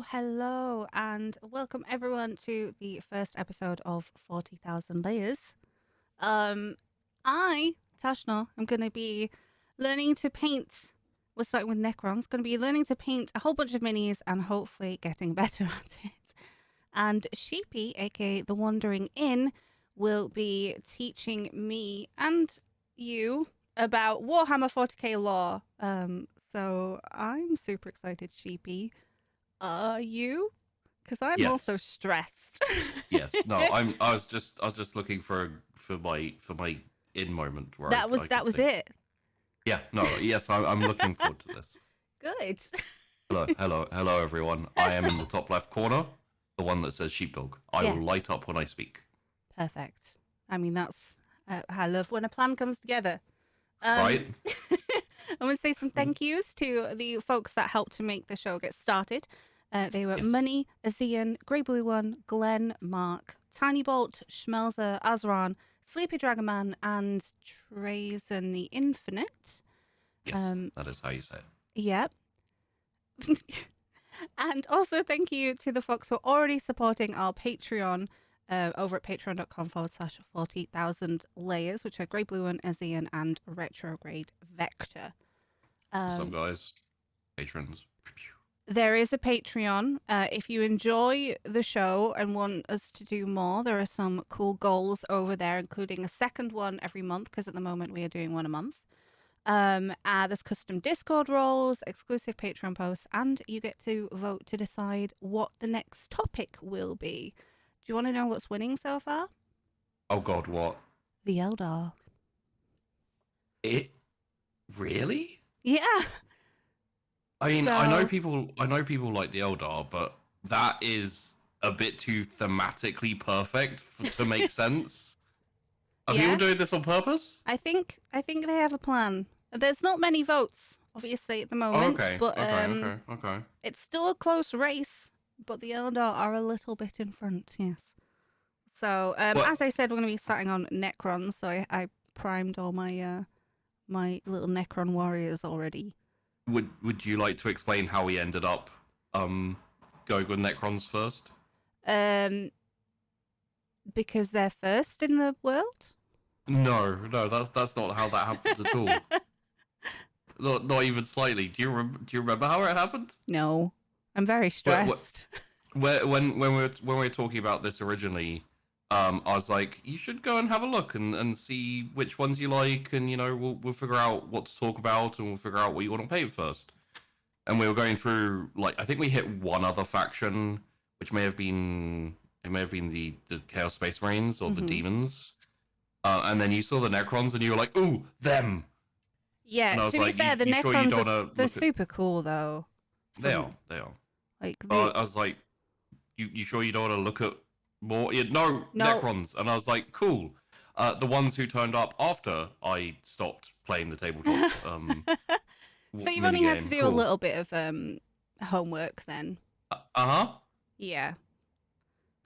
Hello, and welcome everyone to the first episode of 40,000 Layers. I, Tashnarr, am going to be learning to paint. We're starting with Necrons. Going to be learning to paint a whole bunch of minis and hopefully getting better at it. And Sheepy, aka the Wandering Inn, will be teaching me and you about Warhammer 40k lore. So I'm super excited, Sheepy. Are you? Because I'm also stressed. Yes. No, I was just looking for my in moment where that was it. Yeah. No. Yes. I'm looking forward to this. Good. Hello, everyone. I am in the top left corner, the one that says sheepdog. I will light up when I speak. Perfect. I mean, that's I love when a plan comes together. Right. I'm going to say some thank yous to the folks that helped to make the show get started. They were Money, Azian, Grey Blue One, Glenn, Mark, Tiny Bolt, Schmelzer, Azran, Sleepy Dragon Man, and Trazen the Infinite. Yes, that is how you say it. Yep. And also thank you to the folks who are already supporting our Patreon over at patreon.com/40,000 layers, which are Grey Blue One, Azian, and Retrograde Vector. What's up, guys? Patrons. There is a Patreon. If you enjoy the show and want us to do more, there are some cool goals over there, including a second one every month, because at the moment we are doing one a month. There's custom Discord roles, exclusive Patreon posts, and you get to vote to decide what the next topic will be. Do you want to know what's winning so far? Oh God, what? The Eldar. It really? Yeah. I mean, I know people like the Eldar, but that is a bit too thematically perfect to make sense. Are people doing this on purpose? I think they have a plan. There's not many votes, obviously, at the moment. Okay. But Okay. it's still a close race, but the Eldar are a little bit in front, yes. So, as I said, we're going to be starting on Necrons, so I primed all my my little Necron warriors already. Would you like to explain how we ended up going with Necrons first? Because they're first in the world? No, that's not how that happened at all. Not even slightly. Do you remember how it happened? No, I'm very stressed. When we were talking about this originally, I was like, you should go and have a look and see which ones you like, and we'll figure out what to talk about, and we'll figure out what you want to paint first. And we were going through, like, I think we hit one other faction, which may have been the Chaos Space Marines or the Demons. And then you saw the Necrons, and you were like, "Ooh, them!" Yeah. To be fair, the Necrons they're super cool, though. They are. Like I was like, "You sure you don't want to look at more?" Yeah, no, Necrons. And I was like, "Cool." The ones who turned up after I stopped playing the tabletop. So you've only had to do a little bit of homework then. Yeah.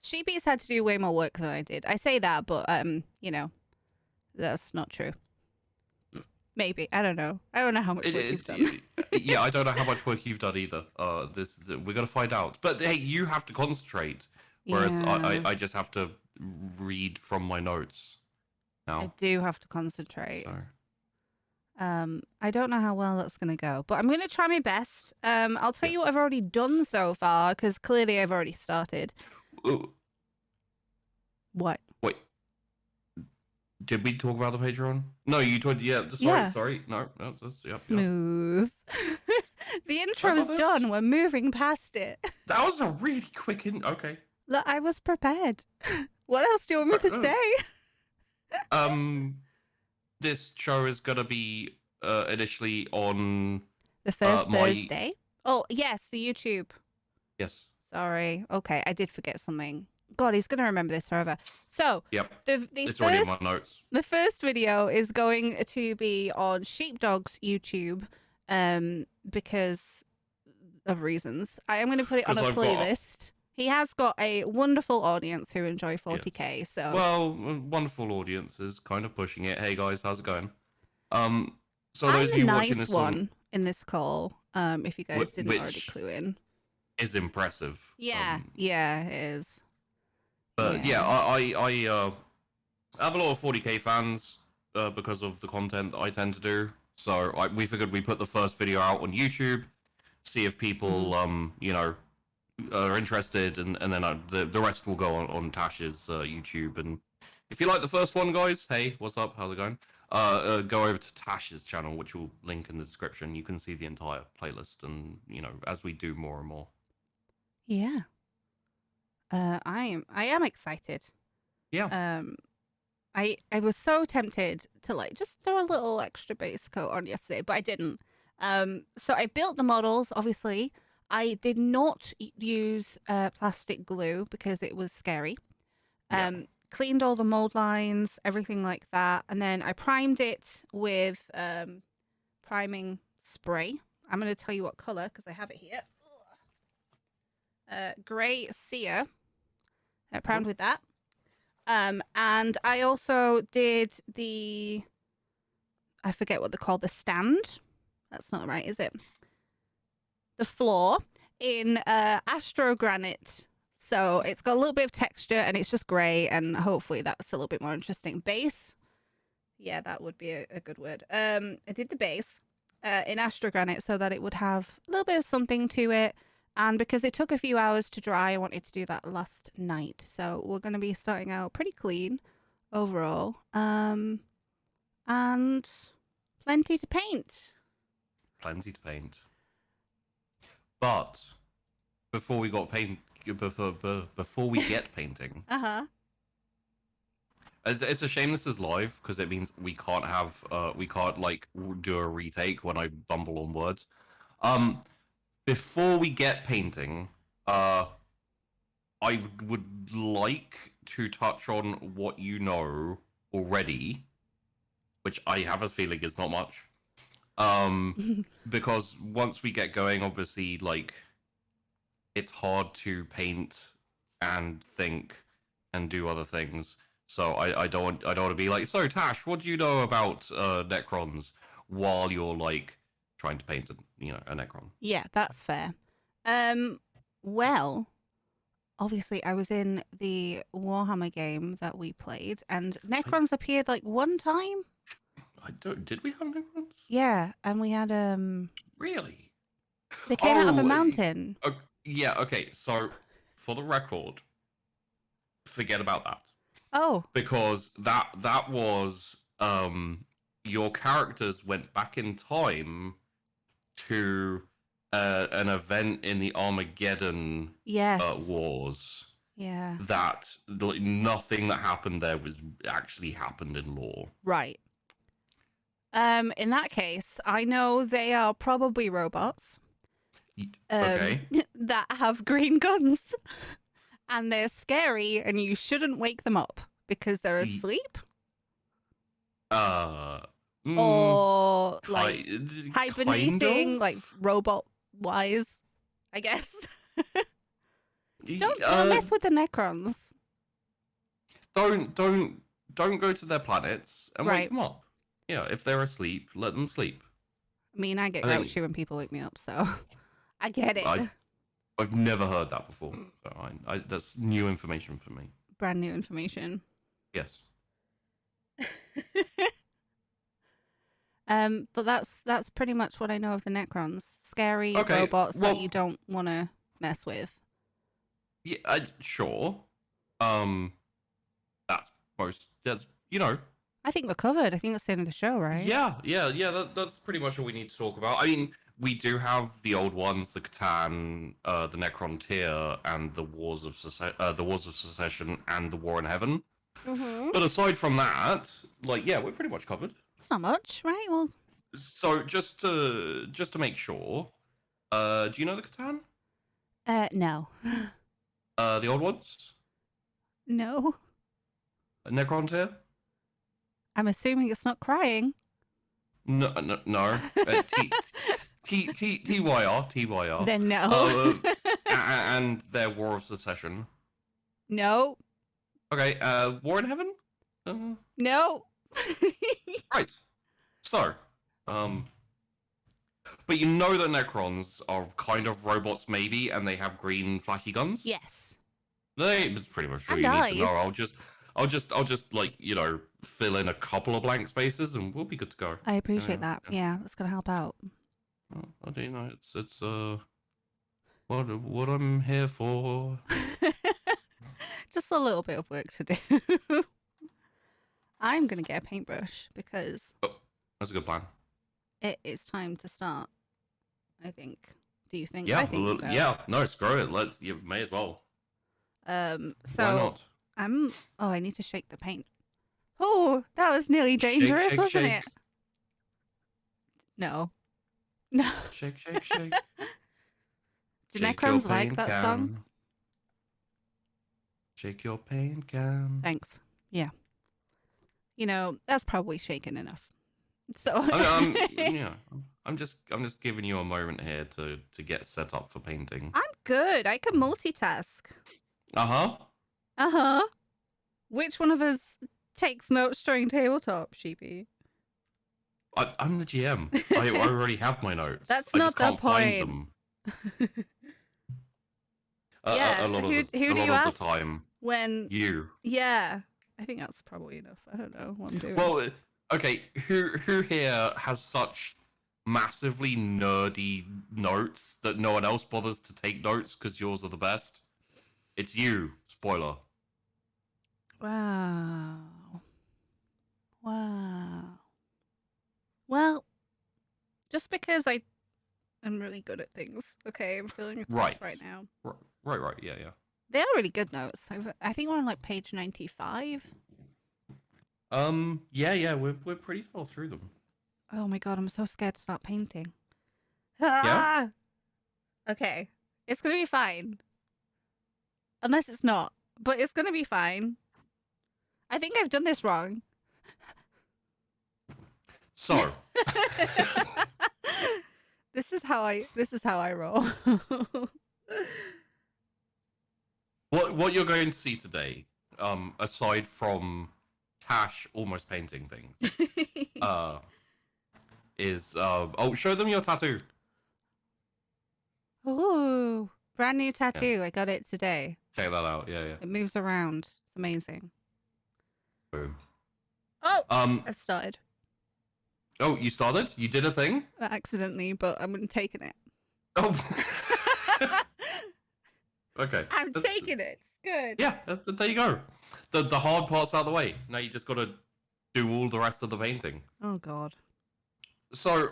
Sheepy's had to do way more work than I did. I say that, but that's not true. Maybe. I don't know. I don't know how much work you've done. Yeah, I don't know how much work you've done either. We're gonna find out. But hey, you have to concentrate, whereas I just have to read from my notes now. I do have to concentrate. So. I don't know how well that's gonna go, but I'm gonna try my best. I'll tell you what I've already done so far, because clearly I've already started. Ooh. What? Wait. Did we talk about the Patreon? No, you told. Yeah. Sorry. No. That's, Smooth. The intro's done. We're moving past it. That was a really quick Okay. Look, I was prepared. What else do you want me to say? This show is gonna be initially on the first Thursday. Oh yes, the YouTube. Yes. Sorry. Okay, I did forget something. God, he's gonna remember this forever. So, yep. It's already in my notes. The first video is going to be on Sheepdog's YouTube, because of reasons. I am going to put it on a playlist. He has got a wonderful audience who enjoy 40k. Yes. So, well, wonderful audience is kind of pushing it. Hey guys, how's it going? So I'm those of you nice watching this one in this call. If you guys didn't already clue in. is impressive. Yeah, yeah, it is. But yeah, I have a lot of 40k fans because of the content that I tend to do. So we figured we put the first video out on YouTube, see if people you know, are interested, and then the rest will go on Tash's YouTube. And if you like the first one, guys, hey, what's up? How's it going? Go over to Tash's channel, which will link in the description. You can see the entire playlist, and you know, as we do more and more. Yeah. I am excited. Yeah. I was so tempted to like just throw a little extra base coat on yesterday, but I didn't. So I built the models. Obviously, I did not use plastic glue because it was scary. Cleaned all the mold lines, everything like that, and then I primed it with priming spray. I'm going to tell you what color because I have it here. Grey Seer. Primed with that. And I also did the, I forget what they're called, the stand. That's not right, is it? The floor in Astro Granite. So it's got a little bit of texture and it's just grey, and hopefully that's a little bit more interesting. Base. Yeah, that would be a good word. I did the base in Astro Granite so that it would have a little bit of something to it. And because it took a few hours to dry, I wanted to do that last night. So we're going to be starting out pretty clean overall. And plenty to paint. Plenty to paint. But before we got before we get painting, it's a shame this is live because it means we can't have we can't like do a retake when I bumble on words. Before we get painting, I would like to touch on what you know already, which I have a feeling is not much. Because once we get going, obviously, like, it's hard to paint and think and do other things. So I don't want to be like, so Tash, what do you know about Necrons while you're like trying to paint a Necron? Yeah, that's fair. Well, obviously I was in the Warhammer game that we played, and Necrons appeared like one time. Did we have Necrons? Yeah, and we had Really? They came out of a mountain. Yeah, okay. So for the record, forget about that. Oh. Because that was your characters went back in time to an event in the Armageddon wars. Yeah. That nothing that happened there was actually happened in lore. Right. In that case, I know they are probably robots. Okay. That have green guns. And they're scary, and you shouldn't wake them up because they're asleep. Or like hibernating, like robot-wise, I guess. Don't mess with the Necrons. Don't go to their planets and wake them up. Yeah, if they're asleep, let them sleep. I mean, I get grouchy when people wake me up, so I get it. I've never heard that before. So that's new information for me. Brand new information. Yes. But that's pretty much what I know of the Necrons. Scary robots that you don't want to mess with. Yeah, sure. That's I think we're covered. I think that's the end of the show, right? Yeah. That's pretty much all we need to talk about. I mean, we do have the old ones, the Catan, the Necrontyr, and the Wars of Secession, and the War in Heaven. Mm-hmm. But aside from that, we're pretty much covered. It's not much, right? Well, so just to make sure, do you know the Catan? No. The old ones? No. Necrontyr? I'm assuming it's not crying. No. TYR. Then no. And their War of Secession. No. Okay, War in Heaven? No. Right. So, But you know that Necrons are kind of robots, maybe, and they have green flashy guns. Yes. That's pretty much all And you need to know. eyes. I'll just like fill in a couple of blank spaces, and we'll be good to go. I appreciate that. Yeah, that's gonna help out. I do know it's what I'm here for. Just a little bit of work to do. I'm gonna get a paintbrush because That's a good plan. it is time to start. I think. Do you think? Yeah, I think so. yeah. No, screw it. You may as well. So Why not? Oh, I need to shake the paint. Oh, that was nearly dangerous, wasn't it? No. No. Shake, shake, shake. Do Necrons like that song? Shake your paint can. Thanks. Yeah. That's probably shaken enough. So I'm just giving you a moment here to get set up for painting. I'm good. I can multitask. Uh-huh. Which one of us takes notes during tabletop, Sheepy? I'm the GM. I already have my notes. That's I not just the can't point. find them. Yeah. A lot Who of do you ask the time. when? You. Yeah. I think that's probably enough. I don't know what I'm doing. Well, okay. Who here has such massively nerdy notes that no one else bothers to take notes because yours are the best? It's you. Spoiler. Wow. Well, just because I'm really good at things. Okay, I'm feeling attacked right now. Right. Yeah. They are really good notes. I think we're on like page 95. Yeah. We're pretty far through them. Oh my god, I'm so scared to start painting. Yeah? Okay, it's gonna be fine. Unless it's not, but it's gonna be fine. I think I've done this wrong. So. This is how I roll. What you're going to see today, aside from Tash almost painting things, is show them your tattoo. Ooh, brand new tattoo. Yeah. I got it today. Check that out. Yeah. It moves around. It's amazing. Boom. Oh, I started. Oh, you started? You did a thing? Accidentally, but I'm taking it. Oh. Okay. I'm taking it. Good. Yeah, there you go. The hard part's out of the way. Now you just got to do all the rest of the painting. Oh, God. So,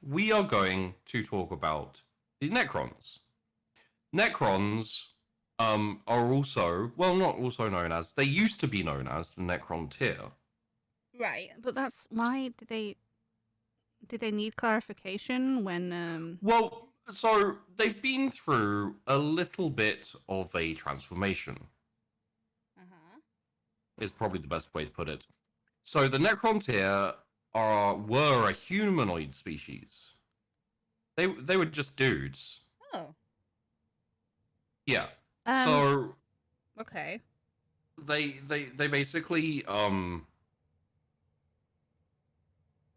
we are going to talk about the Necrons. Necrons are also, well, not also known as, they used to be known as the Necrontyr. Right, but that's why did they need clarification when Well, so they've been through a little bit of a transformation. Is probably the best way to put it. So the Necrontyr were a humanoid species. They were just dudes. Oh. Yeah. So okay. They basically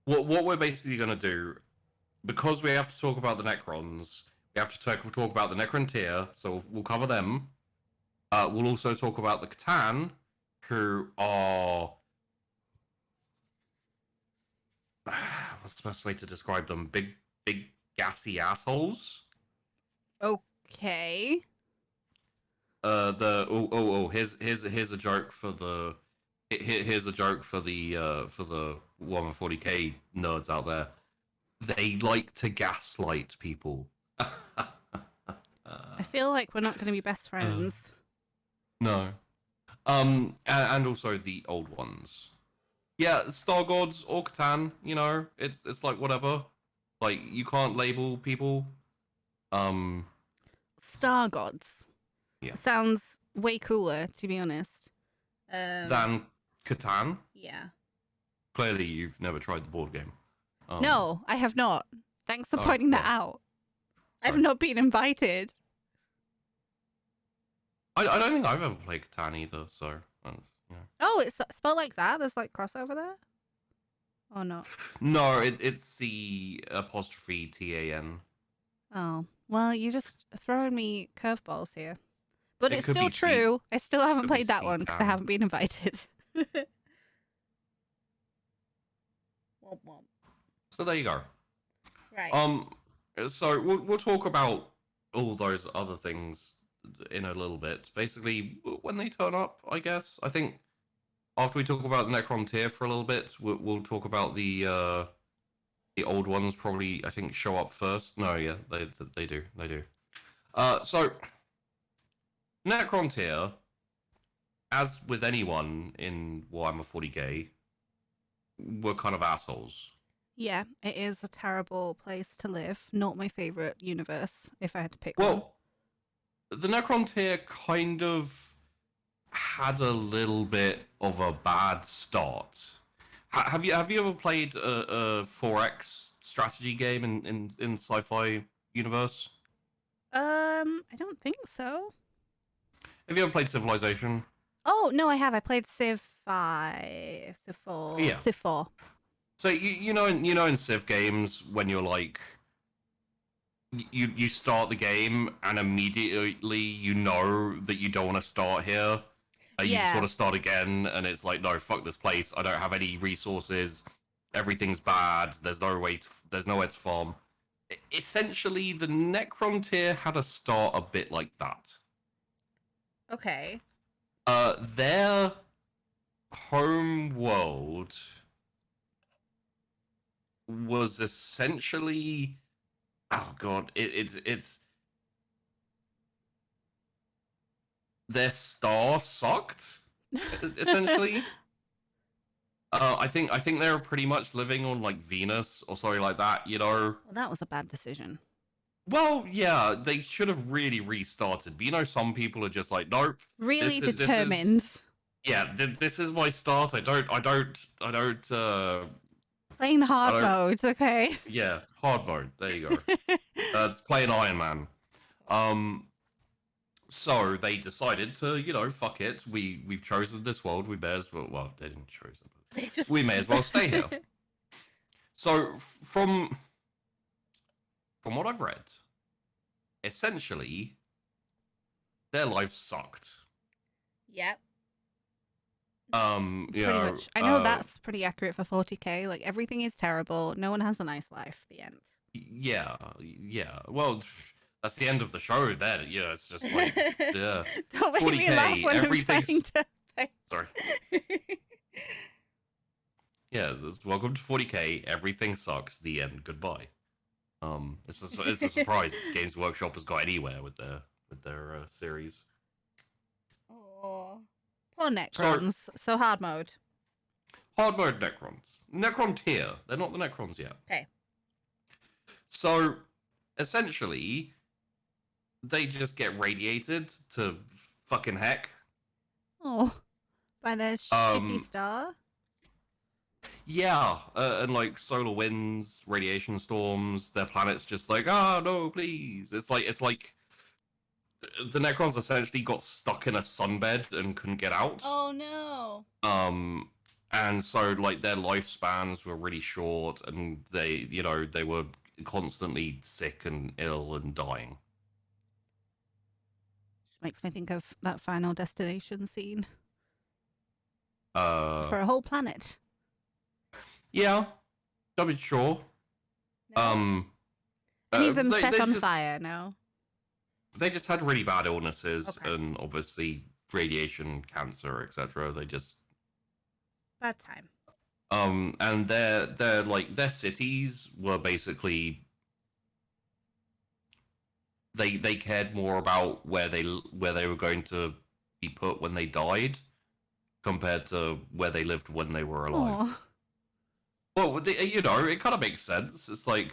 what we're basically going to do, because we have to talk about the Necrons, we have to talk about the Necrontyr, so we'll cover them. We'll also talk about the Catan, who are what's the best way to describe them? Big gassy assholes. Okay. Here's a joke for the for the Warhammer 40k nerds out there. They like to gaslight people. I feel like we're not going to be best friends. No. And also the old ones. Yeah, Star Gods or Catan, it's like whatever. Like, you can't label people. Star Gods. Yeah. Sounds way cooler, to be honest. Than Catan. Yeah. Clearly, you've never tried the board game. No, I have not. Thanks for pointing that out. Sorry. I've not been invited. I don't think I've ever played Catan either, so... yeah. Oh, it's spelled like that? There's like crossover there? or not? No, it's C apostrophe TAN. Oh, well, you're just throwing me curveballs here. But It it's could still be C. true. I still haven't Could be played that one because I C-tan. haven't been invited. Womp womp. So there you go. Right. So we'll talk about all those other things in a little bit. Basically, when they turn up, I guess. I think after we talk about the Necrontyr for a little bit, we'll talk about the old ones. Probably, I think, show up first. No, yeah, they do. So Necrontyr, as with anyone in Warhammer 40k, were kind of assholes. Yeah, it is a terrible place to live. Not my favorite universe, if I had to pick one. Well, the Necrontyr kind of had a little bit of a bad start. Have you ever played a 4X strategy game in sci-fi universe? I don't think so. Have you ever played Civilization? Oh, no, I have. I played Civ 5, Civ 4, Yeah. Civ 4. So you know in Civ games when you're like you start the game and immediately you know that you don't want to start here. You just Yeah. want to start again, and it's like, no, fuck this place. I don't have any resources. Everything's bad. There's nowhere to farm. Essentially, the Necrontyr had a start a bit like that. Okay. Their home world was essentially, oh god, it's their star sucked essentially. I think they were pretty much living on like Venus or something like that, you know. Well, that was a bad decision. Well, yeah, they should have really restarted. But you know, some people are just like, nope. Really this is- determined. This is my start. I don't. Playing hard don't- modes, okay. Yeah, hard mode. There you go. It's playing Iron Man. So they decided to, you know, fuck it. We've chosen this world. We may as well. Well, they didn't choose it. But we may as well stay here. So from what I've read, essentially, their life sucked. Yep. You Pretty know, much. I know that's pretty accurate for 40k. Like, everything is terrible. No one has a nice life. The end. Yeah. Well, that's the end of the show. Then, yeah, it's just like, yeah. Don't make me 40K, laugh when I'm everything's- trying to. Sorry. Yeah. Welcome to 40k. Everything sucks. The end. Goodbye. It's a surprise Games Workshop has got anywhere with their series. Oh, poor Necrons. So hard mode. Hard mode Necrons. Necrontyr. They're not the Necrons yet. Okay. So, essentially, they just get radiated to fucking heck. Oh, by their shitty star. Yeah, and like solar winds, radiation storms, their planet's just like, no, please. It's like the Necrons essentially got stuck in a sunbed and couldn't get out. Oh no. And so like their lifespans were really short, and they were constantly sick and ill and dying. Just makes me think of that Final Destination scene For for a whole planet. Yeah, I mean, sure. No? Any of them they set on just, fire? No. They just had really bad illnesses, Okay. and obviously radiation, cancer, etc. They just Bad time. and their cities were basically they cared more about where they were going to be put when they died compared to where they lived when they were alive. Aw. Well, you know, it kind of makes sense. It's like,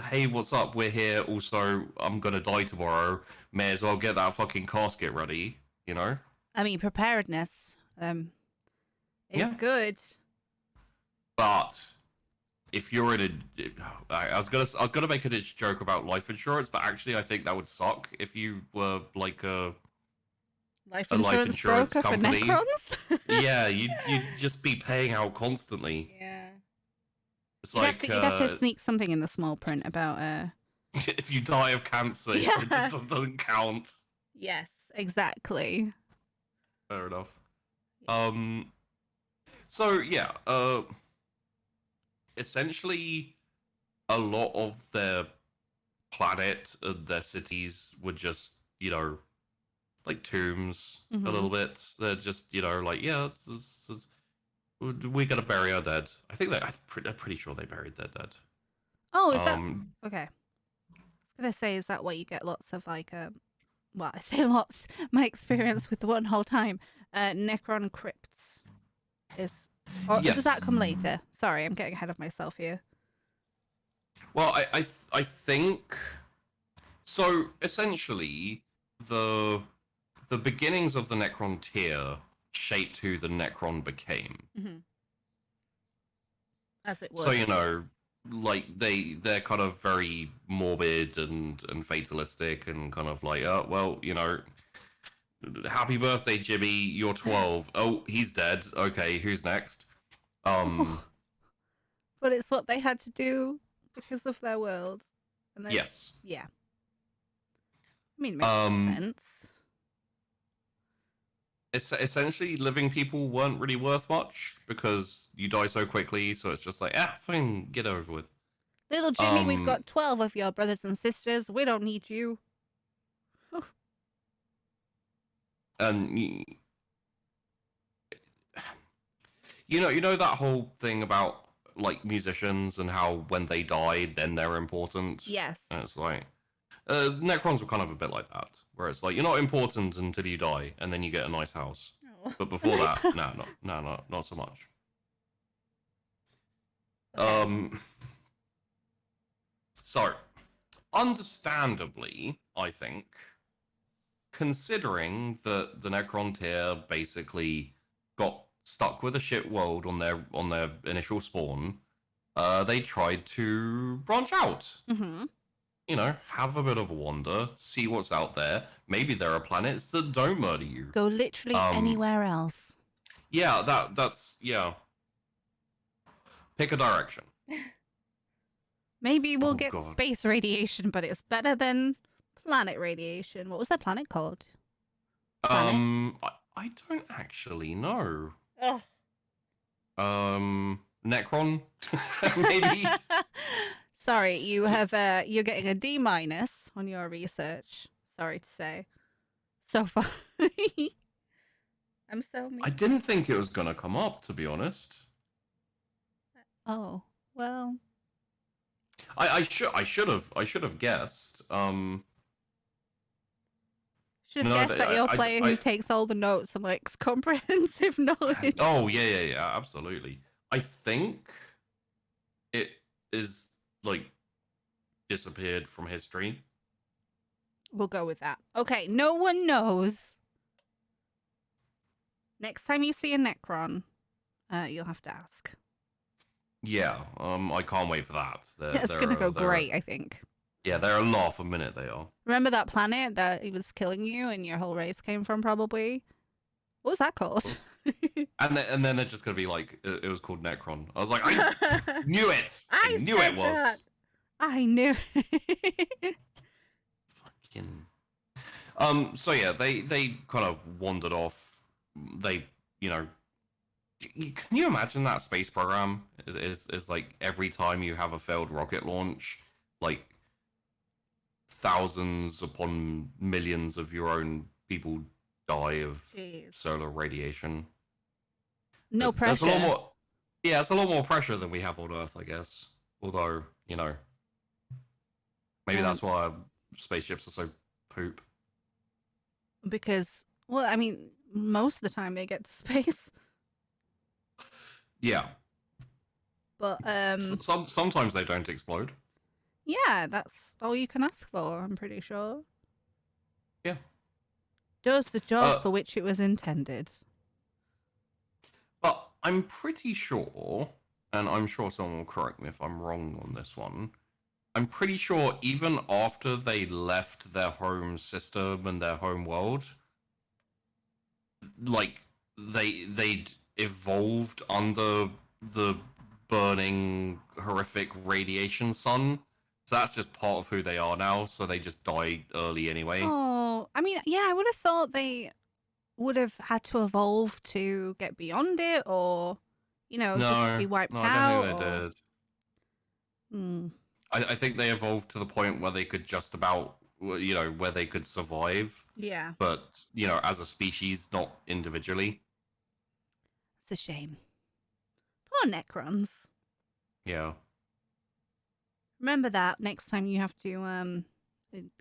hey, what's up? We're here. Also, I'm going to die tomorrow. May as well get that fucking casket ready, you know? I mean, preparedness. Is Yeah. good. But if you're in I was gonna make a joke about life insurance, but actually, I think that would suck if you were like Life A life insurance insurance broker company. for Necrons. yeah, you'd just be paying out constantly. Yeah. It's You'd like have to sneak something in the small print about if you die of cancer, Yeah. it doesn't count. Yes, exactly. Fair enough. Yeah. So yeah, essentially, a lot of their planet and their cities were just, like tombs a little bit. They're just, like, yeah, we gotta bury our dead. I think that I'm pretty sure they buried their dead. Oh, is that okay? I was gonna say, is that what you get lots of like well, I say lots. My experience with the one whole time, Necron crypts is. Or Yes. does that come later? Sorry, I'm getting ahead of myself here. Well, I think so. Essentially, the beginnings of the Necrontyr shaped who the Necron became. As it was. So like they're kind of very morbid and fatalistic and kind of like, oh well, happy birthday, Jimmy, you're 12. Oh, he's dead. Okay, who's next? But it's what they had to do because of their world. And then, yes. Yeah. I mean, it makes sense. It's essentially living people weren't really worth much because you die so quickly. So it's just like, fine, get over with. Little Jimmy, we've got 12 of your brothers and sisters. We don't need you. And you know that whole thing about like musicians and how when they die, then they're important. Yes. And it's like Necrons were kind of a bit like that, where it's like you're not important until you die, and then you get a nice house. Oh. But before that, not so much. Okay. So, understandably, I think, considering that the Necrontyr basically got stuck with a shit world on their initial spawn, they tried to branch out. Have a bit of a wander, see what's out there. Maybe there are planets that don't murder you. Go literally anywhere else. Yeah, that's yeah. Pick a direction. Maybe we'll get space radiation, but it's better than planet radiation. What was that planet called? I don't actually know. Ugh. Necron, maybe. Sorry, you have you're getting a D- on your research. Sorry to say. So far. I'm so mean. I didn't think it was gonna come up, to be honest. Oh, well. I should have guessed. Should have guessed that you're a player who takes all the notes and likes comprehensive knowledge. Oh yeah, absolutely. I think it is like disappeared from history. We'll go with that. Okay, no one knows. Next time you see a Necron, you'll have to ask. Yeah, I can't wait for that. It's gonna go great, I think. Yeah, they're a laugh a minute, they are. Remember that planet that it was killing you and your whole race came from, probably? What was that called? and then they're just gonna be like, it was called Necron. I was like, I knew it! I knew it was! That. I knew it. Fucking... So yeah, they kind of wandered off. They, can you imagine that space program is like every time you have a failed rocket launch, like thousands upon millions of your own people die of solar radiation. No pressure. There's a lot more, it's a lot more pressure than we have on Earth, I guess. Although, maybe that's why spaceships are so poop. Because, well, I mean, most of the time they get to space. Yeah. But sometimes they don't explode. Yeah, that's all you can ask for, I'm pretty sure. Yeah. Does the job for which it was intended. But I'm pretty sure, and I'm sure someone will correct me if I'm wrong on this one, I'm pretty sure even after they left their home system and their home world, like they'd evolved under the burning, horrific radiation sun. So that's just part of who they are now. So they just die early anyway. Oh, I mean, yeah, I would have thought they would have had to evolve to get beyond it, or just be wiped No, I out. don't think they Or... did. Hmm. I think they evolved to the point where they could just about, where they could survive. Yeah, But, as a species, not individually. it's a shame. Poor Necrons. Yeah. Remember that next time you have to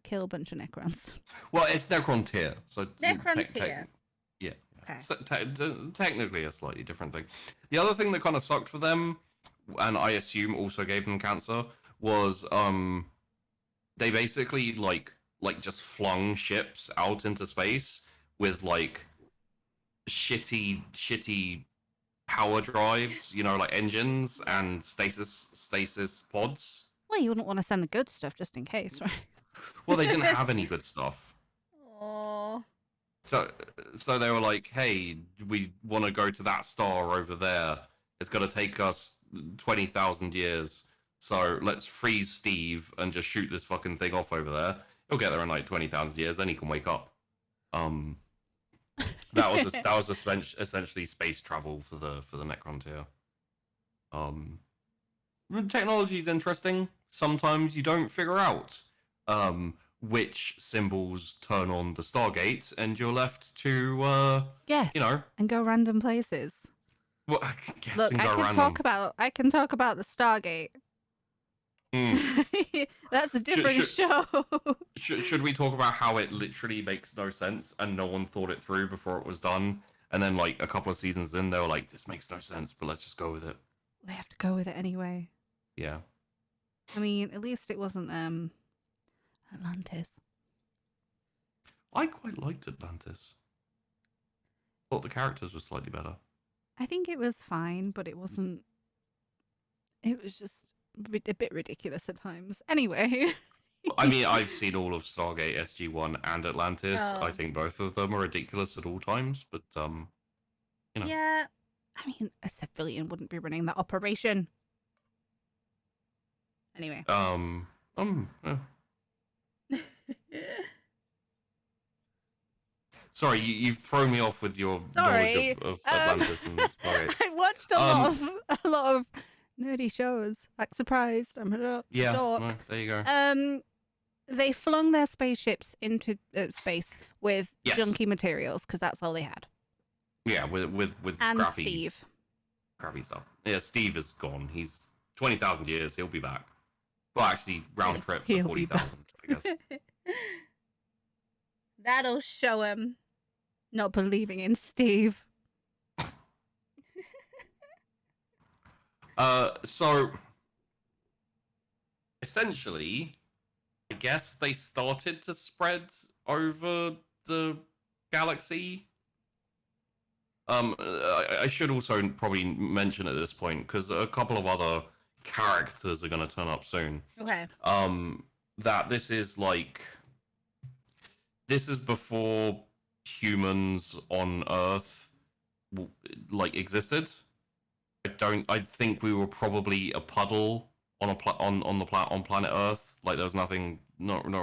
kill a bunch of Necrons. Well, it's Necrontyr, so Necrontyr. Yeah. Okay. So, technically a slightly different thing. The other thing that kind of sucked for them, and I assume also gave them cancer, was they basically like just flung ships out into space with like shitty power drives, like engines and stasis pods. Well, you wouldn't want to send the good stuff just in case, right? Well, they didn't have any good stuff. Oh. So they were like, hey, we want to go to that star over there. It's going to take us 20,000 years. So let's freeze Steve and just shoot this fucking thing off over there. He'll get there in like 20,000 years, then he can wake up. That was essentially space travel for the Necrontyr. Technology is interesting. Sometimes you don't figure out which symbols turn on the Stargate, and you're left to yes, and go random places. Well, guess Look, and I go can random. talk about the Stargate. That's a different show. Should we talk about how it literally makes no sense and no one thought it through before it was done? And then, like, a couple of seasons in, they were like, this makes no sense, but let's just go with it. They have to go with it anyway. Yeah. I mean, at least it wasn't Atlantis. I quite liked Atlantis. Thought the characters were slightly better. I think it was fine, but it wasn't. It was just a bit ridiculous at times. Anyway. I mean, I've seen all of Stargate SG-1 and Atlantis. Oh. I think both of them are ridiculous at all times, but Yeah, I mean, a civilian wouldn't be running that operation. Anyway. Sorry, you've thrown me off with your knowledge of Atlantis and Stargate. I watched a lot of nerdy shows. Like, surprised, I'm a dork. No, there you go. They flung their spaceships into space with junky materials because that's all they had. Yeah, with and crappy, Steve. Crappy stuff. Yeah, Steve is gone. He's 20,000 years. He'll be back. Well, actually, round trip for 40,000, I guess. That'll show him not believing in Steve. So essentially, I guess they started to spread over the galaxy. I should also probably mention at this point, because a couple of other characters are going to turn up soon. Okay. That this is before humans on Earth existed. I think we were probably a puddle on planet Earth. Like, there was not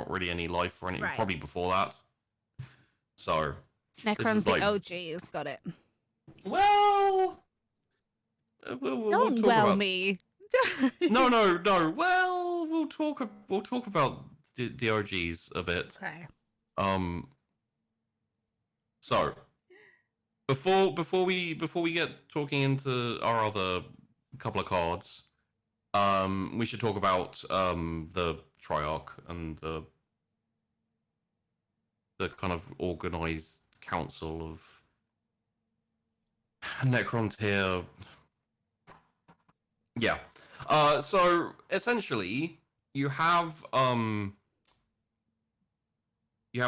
really any life or anything. Right. Probably before that. So Necron's the OG's got it. Well, we'll don't talk well about... me. No. Well, we'll talk about the OGs a bit. Okay. So before we get talking into our other couple of cards, we should talk about the Triarch and the kind of organized council of Necrontyr. Yeah. So essentially, you have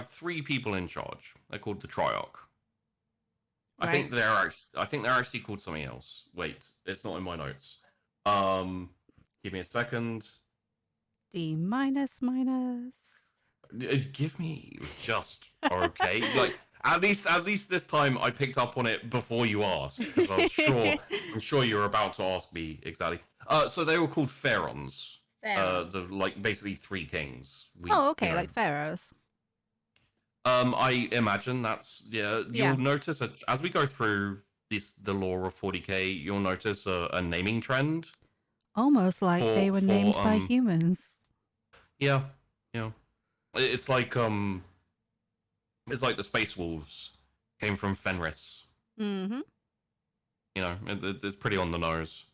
three people in charge. They're called the Triarch. Right. I think they're actually called something else. Wait, it's not in my notes. Give me a second. D minus. Give me just okay. Like, At least this time I picked up on it before you asked, because I'm sure you were about to ask me exactly. So they were called pharaons. Pharaohs. The like basically three kings. Oh, okay, like pharaohs. I imagine that's Yeah. You'll notice as we go through the lore of 40k, you'll notice a naming trend. Almost like they were named by humans. Yeah, yeah. It's like the Space Wolves came from Fenris. Mm-hmm. You know, it's pretty on the nose.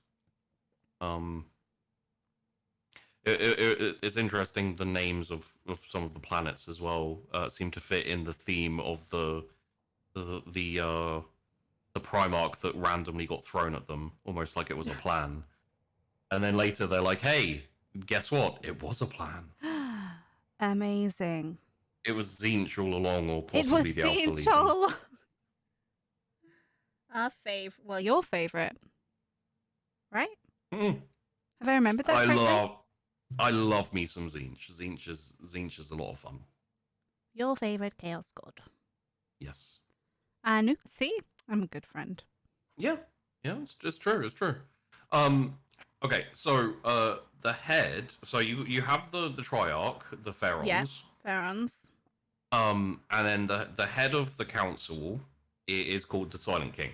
It's interesting. The names of some of the planets as well seem to fit in the theme of the Primarch that randomly got thrown at them, almost like it was a plan. And then later they're like, "Hey, guess what? It was a plan. Amazing. It was Tzeentch all along, or possibly the Alpha Legion." All along. Our well, your favorite, right? Mm. Have I remembered that correctly? I love me some Tzeentch. Tzeentch is a lot of fun. Your favorite Chaos God. Yes. And see, I'm a good friend. Yeah, it's true. It's true. Okay, so the head. So you have the Triarch, the pharaons. Yeah, pharaons. And then the head of the council is called the Silent King.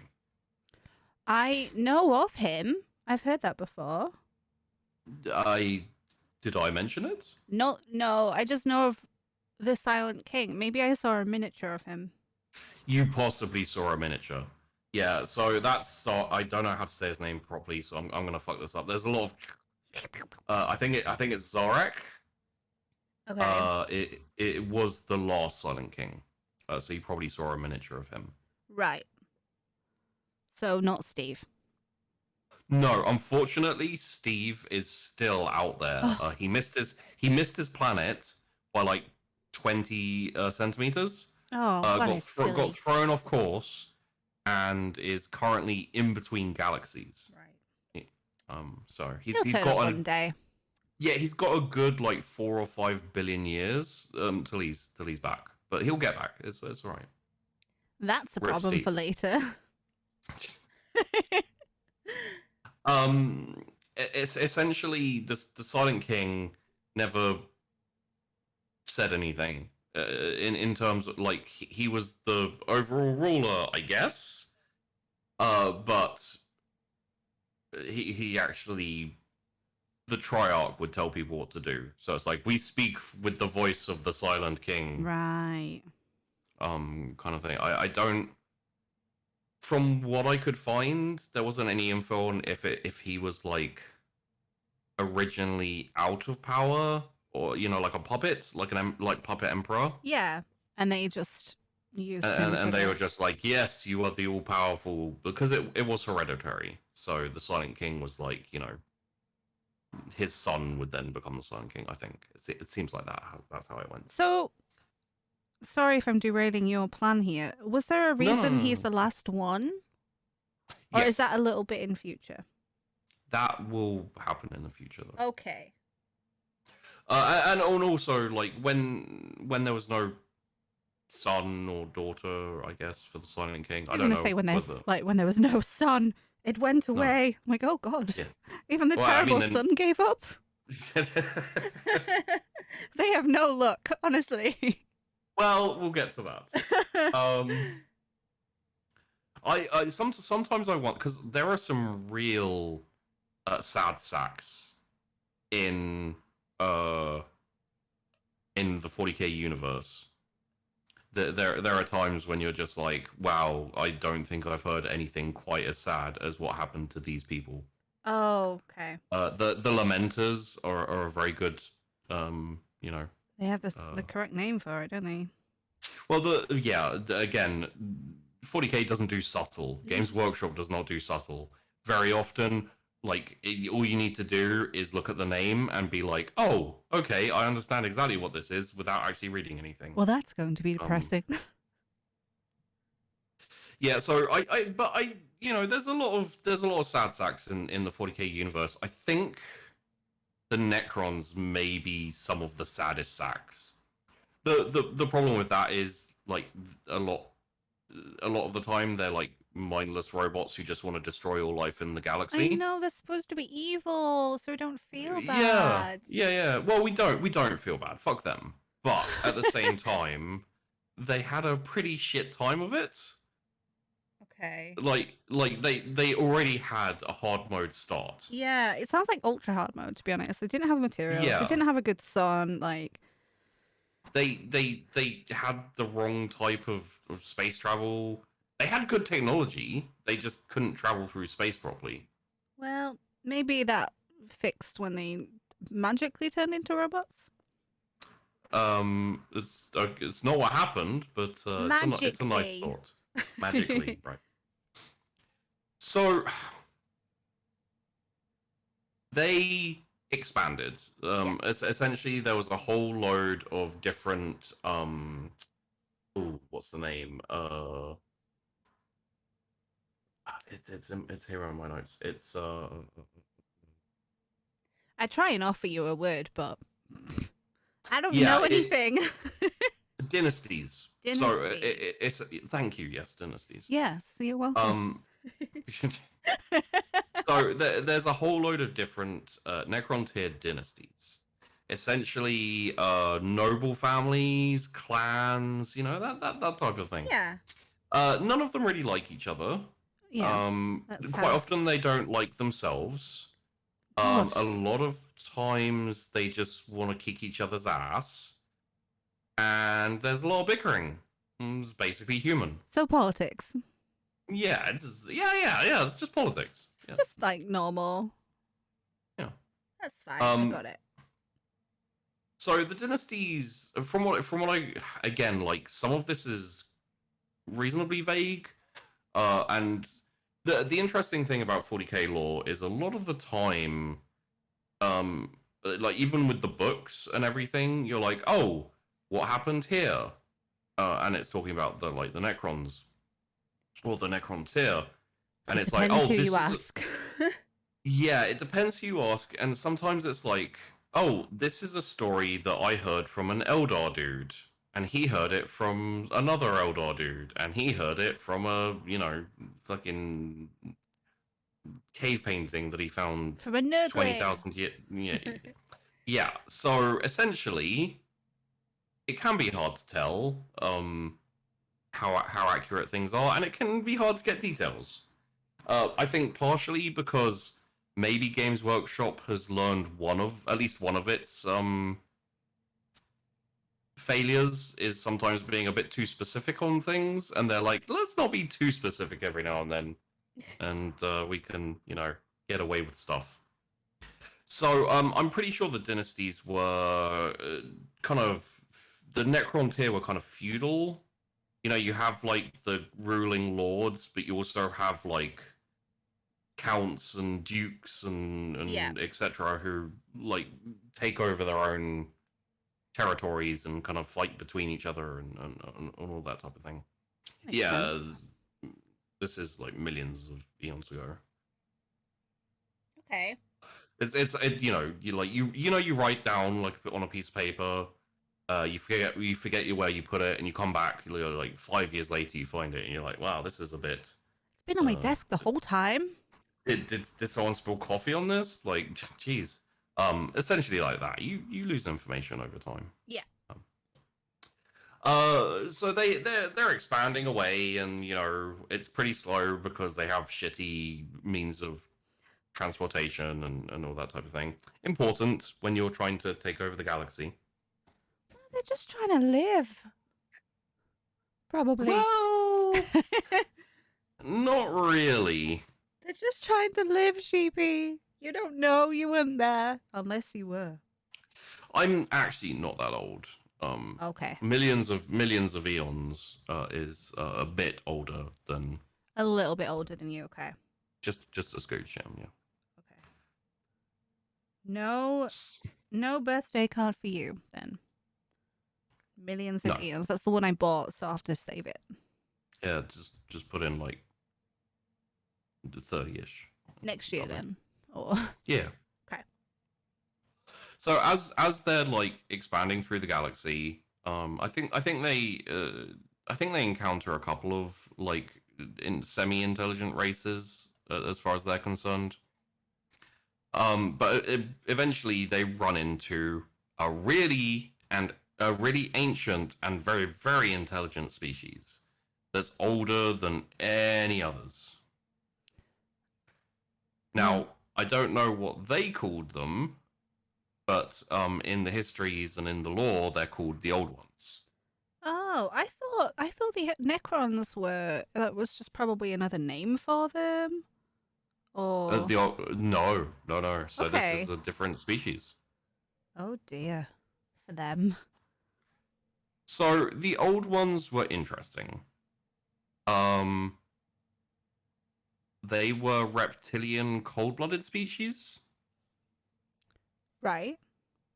I know of him. I've heard that before. Did I mention it? No. I just know of the Silent King. Maybe I saw a miniature of him. You possibly saw a miniature. Yeah. So that's I don't know how to say his name properly, so I'm gonna fuck this up. There's a lot of. I think it's Zarek. Okay. It was the last Silent King, so you probably saw a miniature of him. Right. So not Steve. No, unfortunately, Steve is still out there. He missed his planet by like 20 centimeters. Oh, got thrown off course, and is currently in between galaxies. Right. So he's got one day. Yeah, he's got a good like 4 or 5 billion years till he's back, but he'll get back. It's all right. That's a problem Steve. for later. It's essentially the Silent King never said anything in terms of like he was the overall ruler, I guess. But he actually, the Triarch would tell people what to do. So it's like we speak with the voice of the Silent King, right? Kind of thing. I don't. From what I could find, there wasn't any info on if he was like originally out of power, or like a puppet, like like puppet emperor. Yeah, and they just used and they were just like, yes, you are the all powerful, because it was hereditary. So the Silent King was like, his son would then become the Silent King. I think it seems like that's how it went. So. Sorry if I'm derailing your plan here. Was there a reason he's the last one? Or is that a little bit in future? That will happen in the future, though. Okay. And also, like, when there was no son or daughter, I guess, for the Silent King. I don't know. Say when there was no son, it went away. I'm like, oh god. Yeah. Even the terrible son gave up. They have no luck, honestly. Well, we'll get to that. Sometimes I want, because there are some real sad sacks in the 40k universe. There are times when you're just like, wow, I don't think I've heard anything quite as sad as what happened to these people. Oh, okay. The Lamenters are a very good, They have the correct name for it, don't they? Well, again, 40k doesn't do subtle. Games Workshop does not do subtle. Very often, like, all you need to do is look at the name and be like, oh, okay, I understand exactly what this is without actually reading anything. Well, that's going to be depressing. Yeah, so there's a lot of sad sacks in the 40k universe. I think the Necrons may be some of the saddest sacks. The problem with that is, like, a lot a lot of the time they're like mindless robots who just want to destroy all life in the I galaxy. know they're supposed to be evil, so we don't feel Yeah, bad. yeah. Well, we don't feel bad. Fuck them. But at the same time, they had a pretty shit time of it. Okay. Like they already had a hard mode start. Yeah, it sounds like ultra hard mode, to be honest. They didn't have materials. They Yeah. didn't have a good sun. Like, They had the wrong type of space travel. They had good technology. They just couldn't travel through space properly. well, maybe that fixed when they magically turned into robots. It's not what happened, but it's a nice Magically. thought. Magically, right? So they expanded. Essentially, there was a whole load of different. Ooh, what's the name? It's here on my notes. It's I try and offer you a word, but I don't Yeah, know anything. dynasties. So it's thank you. Yes, dynasties. Yes, you're welcome. So there's a whole load of different Necrontyr dynasties. Essentially, noble families, clans, you know, that type of thing. Yeah. None of them really like each other. Yeah. Quite often they don't like themselves. A lot of times they just want to kick each other's ass. And there's a lot of bickering. It's basically human. So politics. Yeah, it's just politics. Yeah. Just like normal. Yeah. That's fine. I got it. So the dynasties, from what I again, like, some of this is reasonably vague, and the interesting thing about 40k lore is a lot of the time, like even with the books and everything, you're like, oh, what happened here? And it's talking about the Necrons or the Necrontyr, and it's like, oh, who this you is ask. yeah, it depends who you ask, and sometimes it's like, oh, this is a story that I heard from an Eldar dude, and he heard it from another Eldar dude, and he heard it from a, fucking cave painting that he found From a nerd 20,000 years. Yeah, so essentially, it can be hard to tell how accurate things are, and it can be hard to get details. I think partially because maybe Games Workshop has learned at least one of its failures is sometimes being a bit too specific on things, and they're like, let's not be too specific every now and then, and we can, get away with stuff. So I'm pretty sure the dynasties were the Necrontyr were kind of feudal. You have like the ruling lords, but you also have like counts and dukes and etc. who like take over their own territories and kind of fight between each other and all that type of thing. Makes sense. This is like millions of eons ago. Okay. You write down like on a piece of paper. You forget where you put it, and you come back like 5 years later, you find it, and you're like, wow, this is a bit. It's been on my desk the whole time. Did someone spill coffee on this? Like, jeez. Essentially like that. You lose information over time. Yeah. So they're expanding away, and it's pretty slow because they have shitty means of transportation and all that type of thing. Important when you're trying to take over the galaxy. They're just trying to live. Probably. Well, not really. They're just trying to live, sheepy. You don't know, you weren't there. Unless you were. I'm actually not that old. Okay. Millions of eons is a bit older than. A little bit older than you, okay. Just a scooch, yeah. Okay. No birthday card for you, then. Millions of eons. That's the one I bought, so I'll have to save it. Yeah, just put in like 30-ish. Next year, then. Or yeah. Okay. So as they're like expanding through the galaxy, I think they I think they encounter a couple of like in semi-intelligent races as far as they're concerned. But eventually they run into a really ancient and very, very intelligent species that's older than any others. Now, I don't know what they called them, but in the histories and in the lore, they're called the Old Ones. Oh, I thought the Necrons were that was just probably another name for them. Or No. So this Okay. is a different species. Oh dear, for them. So the Old Ones were interesting. They were reptilian, cold-blooded species. Right.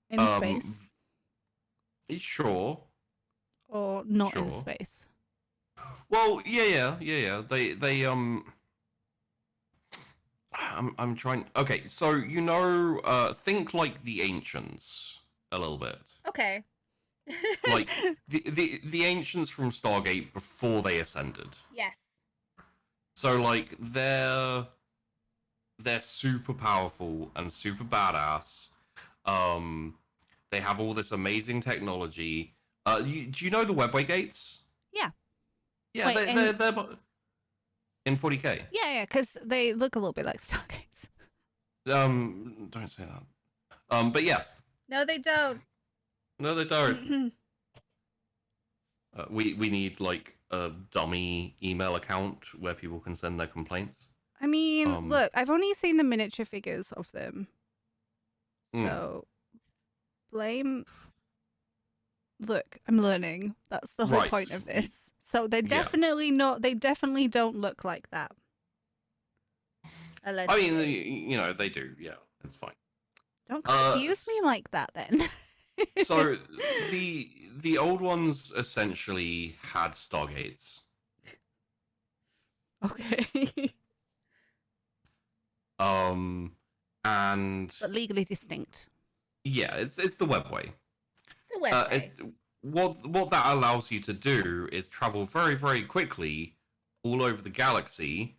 In space. Sure. Or not in Sure. space. Well, yeah. They I'm trying. Okay, so think like the ancients a little bit. Okay. Like the ancients from Stargate before they ascended. Yes. So like they're super powerful and super badass. They have all this amazing technology. Do you know the webway gates? Yeah. Yeah, Wait, they're in 40k. Yeah, because they look a little bit like Stargates. Don't say that. But yes. No, they don't. No, they don't. We need like a dummy email account where people can send their complaints. I mean, look, I've only seen the miniature figures of them. So, blame... Look, I'm learning. That's the whole point of this. So they're definitely not... They definitely don't look like that. Allegedly. I mean, they do. Yeah, it's fine. Don't confuse me like that, then. So, the Old Ones essentially had Stargates. Okay. And... But legally distinct. Yeah, it's the webway. The webway. What that allows you to do is travel very, very quickly all over the galaxy.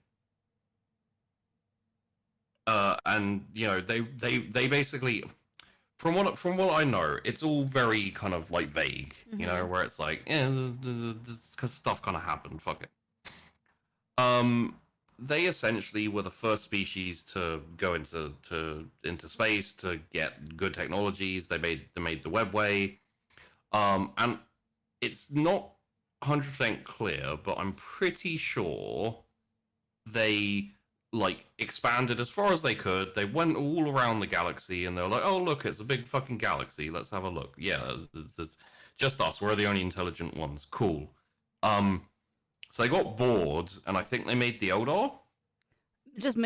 And they basically, from what I know, it's all very kind of like vague, where it's like, because stuff kind of happened, fuck it. They essentially were the first species to go into space to get good technologies. They made the webway, and it's not 100% clear, but I'm pretty sure they like expanded as far as they could. They went all around the galaxy, and they're like, "Oh, look, it's a big fucking galaxy. Let's have a look." Yeah, it's just us. We're the only intelligent ones. Cool. So they got bored, and I think they made the Eldar. Just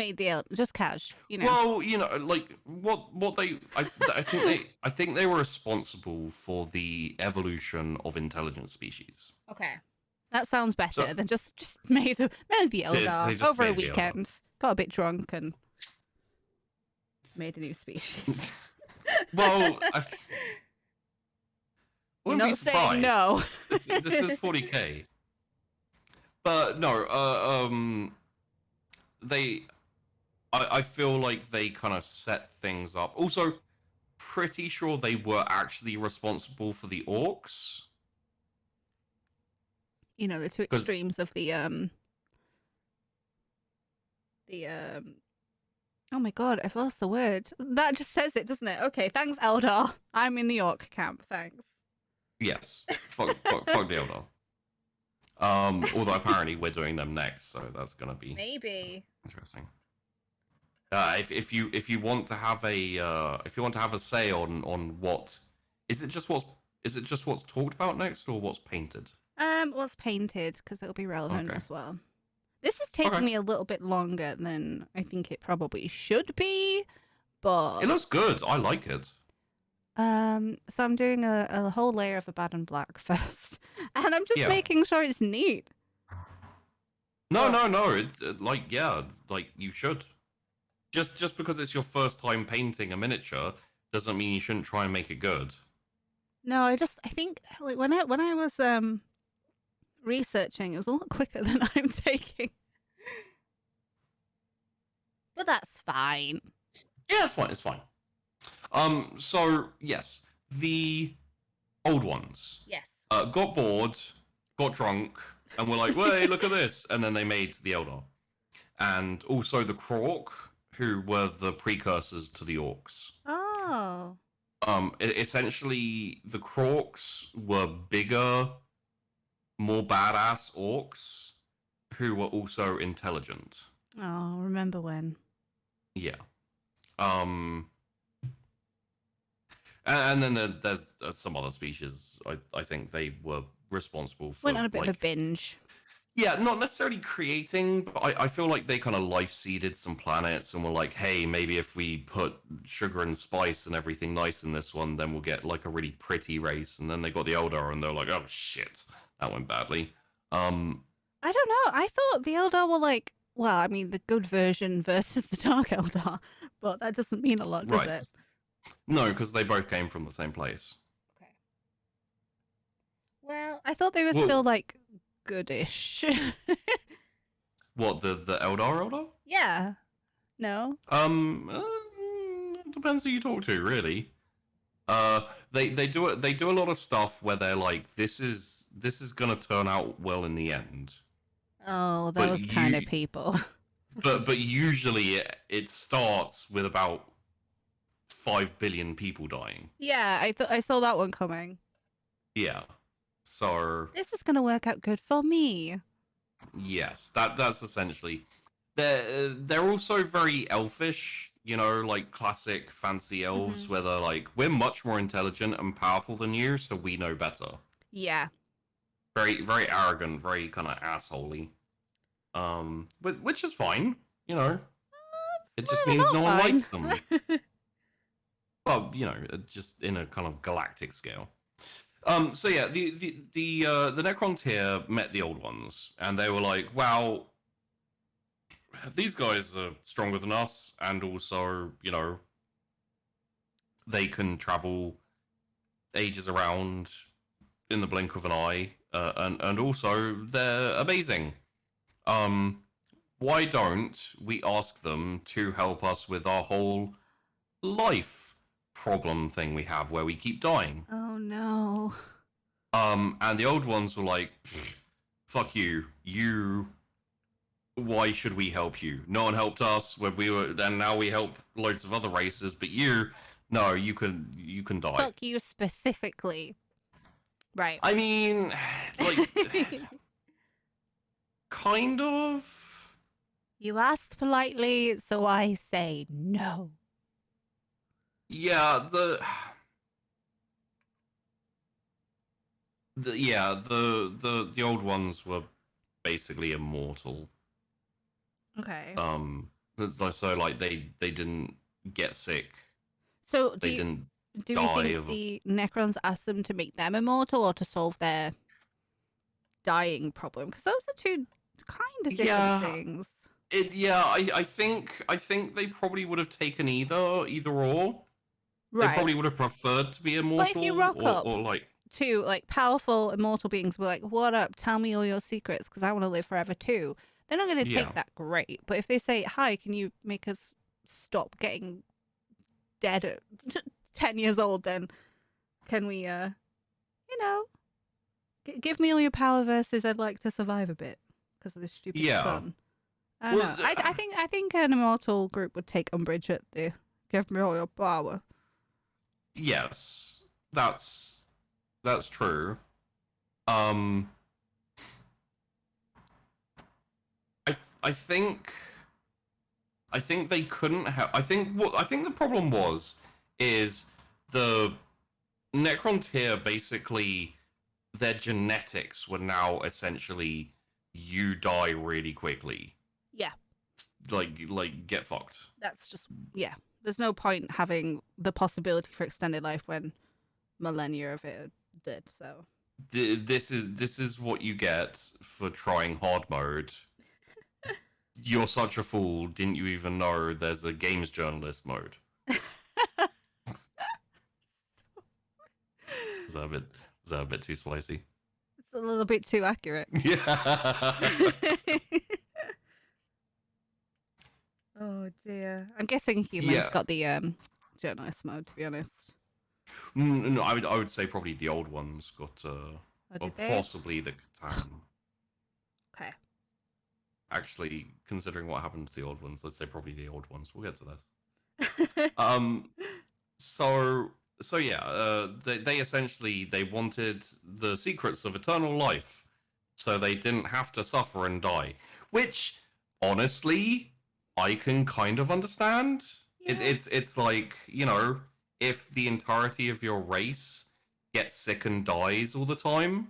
cash, Well, like what they I think they were responsible for the evolution of intelligent species. Okay. That sounds better than just made the Eldar over a weekend. Got a bit drunk and made a new species. Well, You're not saying no. This is 40k. But no, I feel like they kind of set things up. Also, pretty sure they were actually responsible for the orcs. The two extremes of the oh my god, I've lost the word. That just says it, doesn't it? Okay, thanks, Eldar. I'm in the orc camp, thanks. Yes. Fuck the Eldar. Although apparently we're doing them next, so that's gonna be maybe interesting. If you want to have a say on what is it just what's talked about next, or what's painted? What's painted, because it'll be relevant as well. This is taking me a little bit longer than I think it probably should be, but it looks good. I like it. So I'm doing a whole layer of Abaddon Black first, and I'm just making sure it's neat. No. Like you should. Just because it's your first time painting a miniature doesn't mean you shouldn't try and make it good. No, I think like when I was researching is a lot quicker than I'm taking. But that's fine. Yeah, it's fine. It's fine. So yes, the old ones Yes. got bored, got drunk, and were like, "Hey, look at this!" And then they made the Eldar, and also the Krork, who were the precursors to the Orcs. Oh. Essentially, the Krorks were bigger, more badass Orcs, who were also intelligent. Oh, remember when? Yeah. And then there's some other species. I think they were responsible for. Went on a bit of a binge. Yeah, not necessarily creating, but I feel like they kind of life seeded some planets and were like, hey, maybe if we put sugar and spice and everything nice in this one, then we'll get like a really pretty race. And then they got the Eldar, and they're like, oh shit, that went badly. I don't know. I thought the Eldar were like, well, I mean, the good version versus the Dark Eldar, but that doesn't mean a lot, does it? No, because they both came from the same place. Okay. Well, I thought they were still like goodish. What, the Eldar? Yeah. No. It depends who you talk to, really. They do a lot of stuff where they're like, this is gonna turn out well in the end. Oh, those kind of people. but usually it starts with about 5 billion people dying. Yeah, I saw that one coming. Yeah. So this is gonna work out good for me. Yes, that's essentially. They're also very elfish, you know, like classic fancy elves, where they're like, we're much more intelligent and powerful than you, so we know better. Yeah. Very, very arrogant, very kind of assholey. Which is fine, you know. It just means no one likes them. Well, you know, just in a kind of galactic scale. So yeah, the Necrontyr met the old ones, and they were like, "Wow, these guys are stronger than us, and also, you know, they can travel ages around in the blink of an eye, and also they're amazing. Why don't we ask them to help us with our whole life problem thing we have where we keep dying?" Oh no. And the old ones were like, fuck you. Why should we help you? No one helped us when we were, and now we help loads of other races, but no, you can die. Fuck you specifically. Right. I mean, like, kind of. You asked politely, so I say no. Yeah, the old ones were basically immortal. Okay. So like they didn't get sick. So they didn't do die you think the Necrons asked them to make them immortal or to solve their dying problem? Because those are two kind of different things. I think they probably would have taken either or. Right. They probably would have preferred to be immortal. But if you rock up or like to like powerful immortal beings, were like, "What up? Tell me all your secrets, because I want to live forever too." They're not going to take that great. But if they say, "Hi, can you make us stop getting dead at 10 years old?" Then can we, give me all your power versus I'd like to survive a bit because of this stupid sun. I don't know. I think an immortal group would take umbrage at the "give me all your power." Yes, that's true. I think they couldn't have. I think the problem is the Necrontyr, basically their genetics were now essentially you die really quickly. Yeah. Like get fucked. That's just There's no point having the possibility for extended life when millennia of it did. So this is what you get for trying hard mode. You're such a fool. Didn't you even know there's a games journalist mode? Is that a bit too spicy? It's a little bit too accurate. Yeah. Oh dear. I'm guessing humans Yeah. got the journalist mode, to be honest. No, I would say probably the old ones got, Oh, or did they? possibly the Catan. Okay. Actually, considering what happened to the old ones, let's say probably the old ones. We'll get to this. So yeah, they essentially they wanted the secrets of eternal life, so they didn't have to suffer and die. Which, honestly, I can kind of understand. Yeah. It's like, you know, if the entirety of your race gets sick and dies all the time,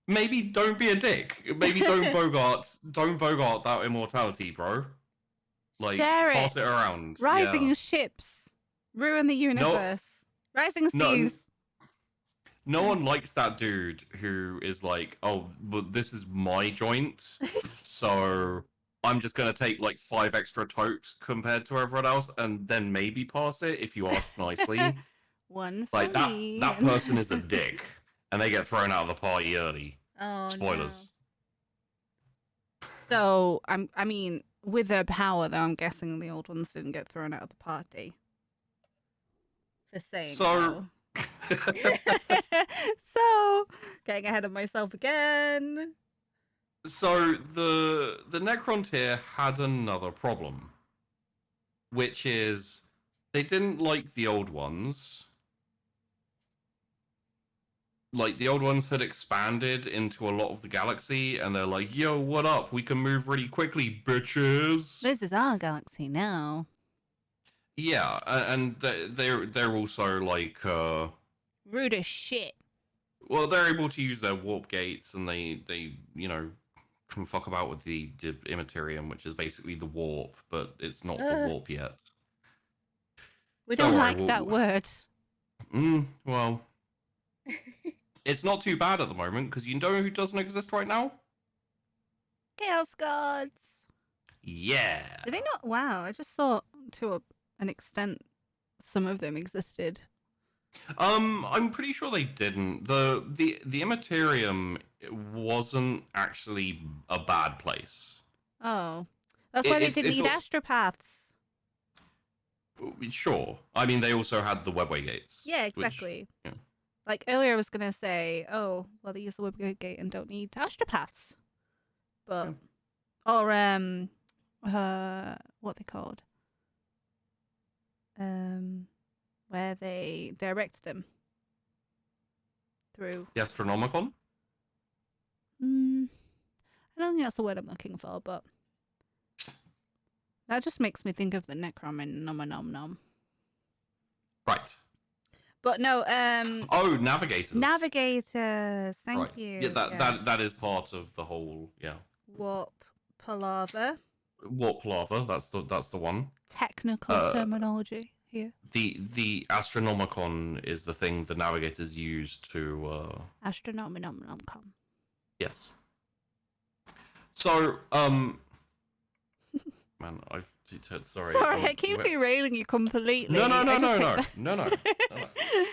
maybe don't be a dick. Maybe don't bogart that immortality, bro. Like, Share pass it around. Rising Yeah. ships. Ruin the universe. Rising seas. No one likes that dude who is like, oh, but this is my joint, so I'm just gonna take like 5 extra totes compared to everyone else, and then maybe pass it if you ask nicely. One for Like me. that person is a dick, and they get thrown out of the party early. Oh, Spoilers. No. So I mean, with their power, though, I'm guessing the old ones didn't get thrown out of the party. For saying So- so. So, getting ahead of myself again. So the Necrontyr had another problem, which is they didn't like the old ones. Like, the old ones had expanded into a lot of the galaxy, and they're like, yo, what up? We can move really quickly, bitches. This is our galaxy now. Yeah, and they're also like, Rude as shit. well, they're able to use their warp gates, and they you know, can fuck about with the immaterium, which is basically the warp, but it's not the warp yet. We Don't don't worry, like we'll- that word. Well, it's not too bad at the moment, because you know who doesn't exist right now? Chaos gods. Yeah. Do they not? Wow, I just thought to an extent some of them existed. I'm pretty sure they didn't. The immaterium wasn't actually a bad place. Oh. That's why they didn't it's need all- astropaths. Sure. I mean, they also had the webway gates. Yeah, which- exactly. yeah. Like earlier I was gonna say, oh, well they use the webgate gate and don't need astropaths. But or what they called? Where they direct them through. The Astronomicon? I don't think that's the word I'm looking for, but that just makes me think of the Necron in Nom Nom Nom. Right. But no, Oh, navigators. navigators. Thank Right. you. Yeah, that is part of the whole, yeah. Warp palaver. Warp lava, that's the one. Technical terminology here. The Astronomicon is the thing the navigators use to Astronominomcom. yes. So, man, I've sorry. Sorry, I keep derailing you completely. No. I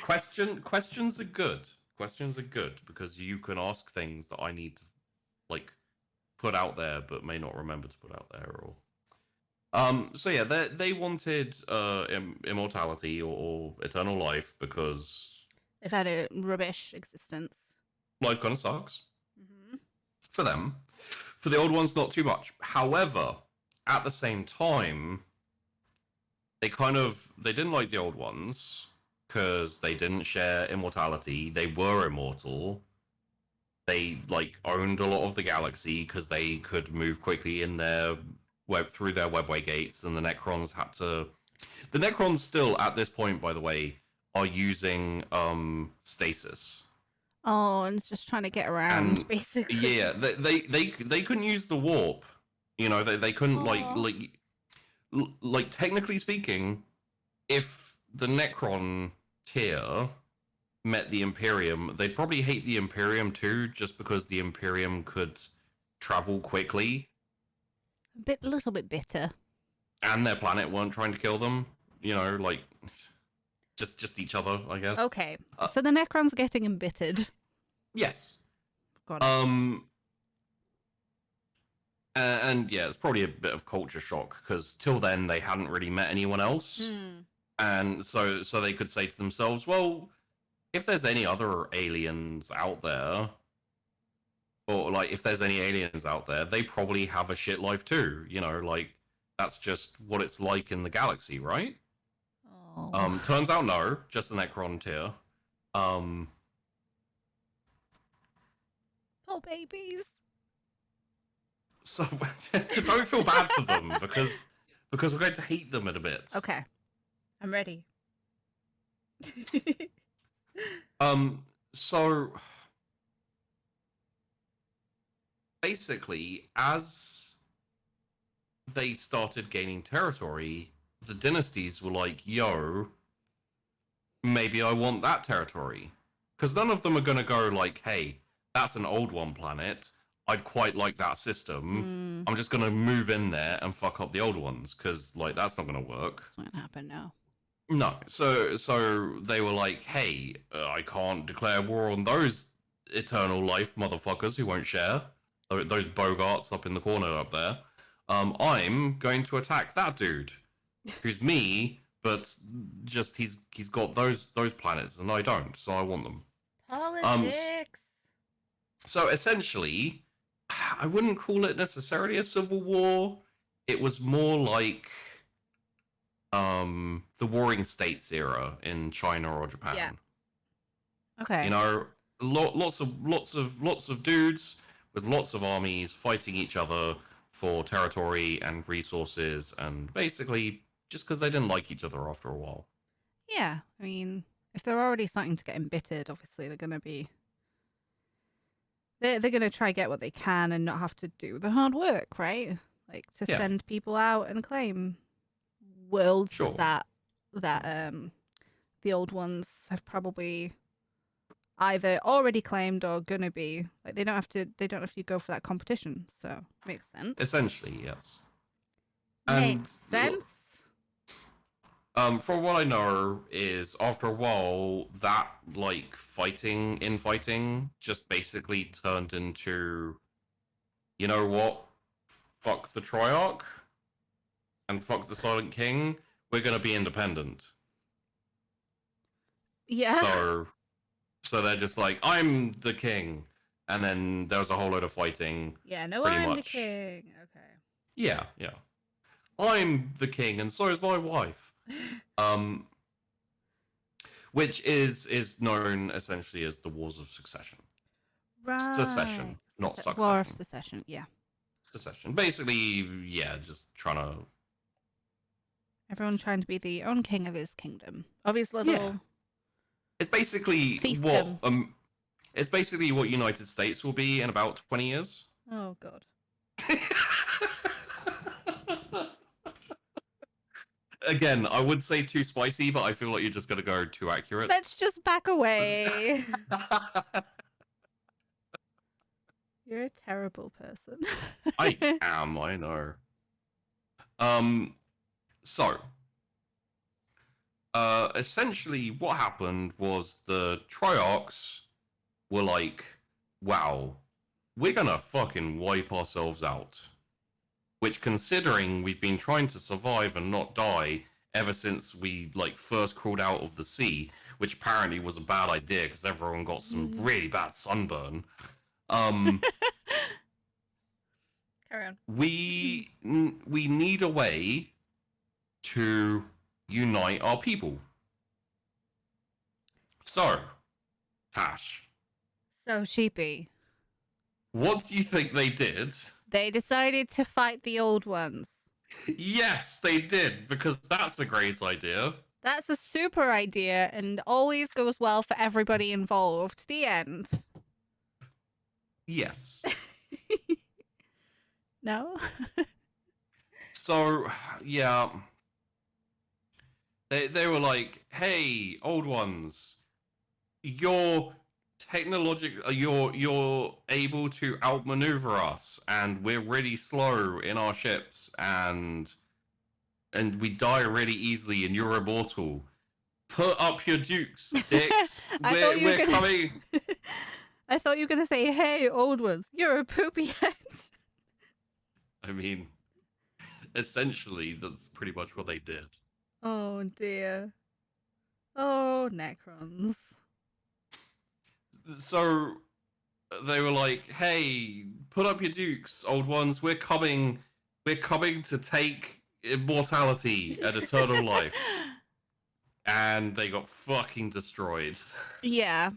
just think Questions are good. Questions are good because you can ask things that I need to like put out there, but may not remember to put out there. Or so yeah, they wanted immortality or eternal life because They've had a rubbish existence. life kind of sucks Mm-hmm. for them. For the old ones, not too much. However, at the same time, they didn't like the old ones because they didn't share immortality. They were immortal. They like owned a lot of the galaxy because they could move quickly in their through their webway gates, and the Necrons had to. The Necrons still at this point, by the way, are using stasis. Oh, and it's just trying to get around, And, basically. Yeah, they couldn't use the warp. You know, they couldn't Aw. like technically speaking, if the Necron tier met the Imperium, they'd probably hate the Imperium too, just because the Imperium could travel quickly, A little bit bitter. and their planet weren't trying to kill them. You know, like just each other, I guess. Okay, Uh, so the Necrons are getting embittered. Yes. Got it. And yeah, it's probably a bit of culture shock because till then they hadn't really met anyone else, and so they could say to themselves, well, if there's any other aliens out there, or like if there's any aliens out there, they probably have a shit life too. You know, like that's just what it's like in the galaxy, right? Oh. Turns out no, just the Necrontyr. Oh, babies. So don't feel bad for them because we're going to hate them in a bit. Okay, I'm ready. So basically, as they started gaining territory, the dynasties were like, yo, maybe I want that territory. Because none of them are going to go like, hey, that's an old one planet. I'd quite like that system. I'm just going to move in there and fuck up the old ones because, like, that's not going to work. It's not going to happen, no. No. So they were like, hey, I can't declare war on those eternal life motherfuckers who won't share. Those bogarts up in the corner up there. I'm going to attack that dude who's me, but just he's got those planets and I don't, so I want them. Politics. So essentially, I wouldn't call it necessarily a civil war. It was more like the Warring States era in China or Japan. Yeah. Okay. You know, lots of dudes with lots of armies fighting each other for territory and resources, and basically just because they didn't like each other after a while. Yeah, I mean, if they're already starting to get embittered, obviously they're going to be... They're going to try get what they can and not have to do the hard work, right? Like, to send people out and claim worlds that the old ones have probably either already claimed or going to be. Like, they don't have to go for that competition, so makes sense. Essentially, yes. Makes sense. From what I know is after a while that like infighting just basically turned into, you know what, fuck the Triarch and fuck the Silent King, we're gonna be independent. Yeah. So they're just like, I'm the king, and then there was a whole load of fighting. Yeah, no, pretty I'm much. the king. Okay. Yeah. I'm the king, and so is my wife. Which is known essentially as the Wars of Succession. Right. Secession, not succession. War of Secession, yeah. Secession. Basically, yeah, just trying to... Everyone trying to be the own king of his kingdom. Of his little... Yeah. It's basically fiefdom. It's basically what United States will be in about 20 years. Oh, God. Again, I would say too spicy, but I feel like you're just going to go too accurate. Let's just back away. You're a terrible person. I am, I know. So, essentially what happened was the Triarchs were like, wow, we're gonna fucking wipe ourselves out. Which, considering we've been trying to survive and not die ever since we like first crawled out of the sea, which apparently was a bad idea because everyone got some really bad sunburn. Carry on. We need a way to unite our people. So, Tash. So, Sheepy. What do you think they did? They decided to fight the old ones. Yes, they did, because that's a great idea. That's a super idea and always goes well for everybody involved. The end. Yes. No? So, yeah. They were like, hey, old ones, you're you're able to outmaneuver us, and we're really slow in our ships, and we die really easily, and you're immortal. Put up your dukes, dicks. we're coming. I thought you were gonna say, "Hey, old ones, you're a poopy head." I mean, essentially, that's pretty much what they did. Oh dear. Oh, Necrons. So they were like, "Hey, put up your dukes, old ones. We're coming. We're coming to take immortality and eternal life." And they got fucking destroyed. Yeah.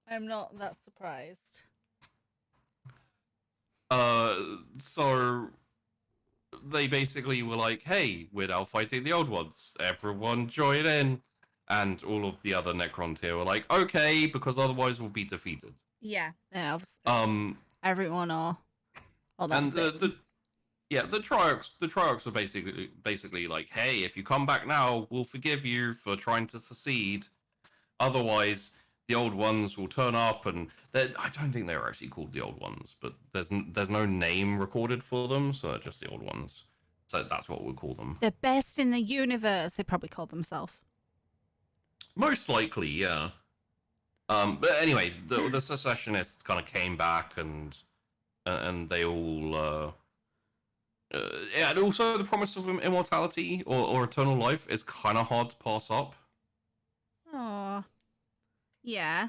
I'm not that surprised. So they basically were like, "Hey, we're now fighting the old ones. Everyone join in." And all of the other Necrontyr were like, "Okay," because otherwise we'll be defeated. Yeah. Everyone or that's and the Triarchs were basically like, "Hey, if you come back now, we'll forgive you for trying to secede. Otherwise, the old ones will turn up." And I don't think they were actually called the old ones, but there's no name recorded for them, so they're just the old ones. So that's what we'll call them. The best in the universe, they probably call themselves. Most likely, yeah. But anyway, the secessionists kind of came back, and they all and also the promise of immortality or eternal life is kind of hard to pass up. Oh, yeah.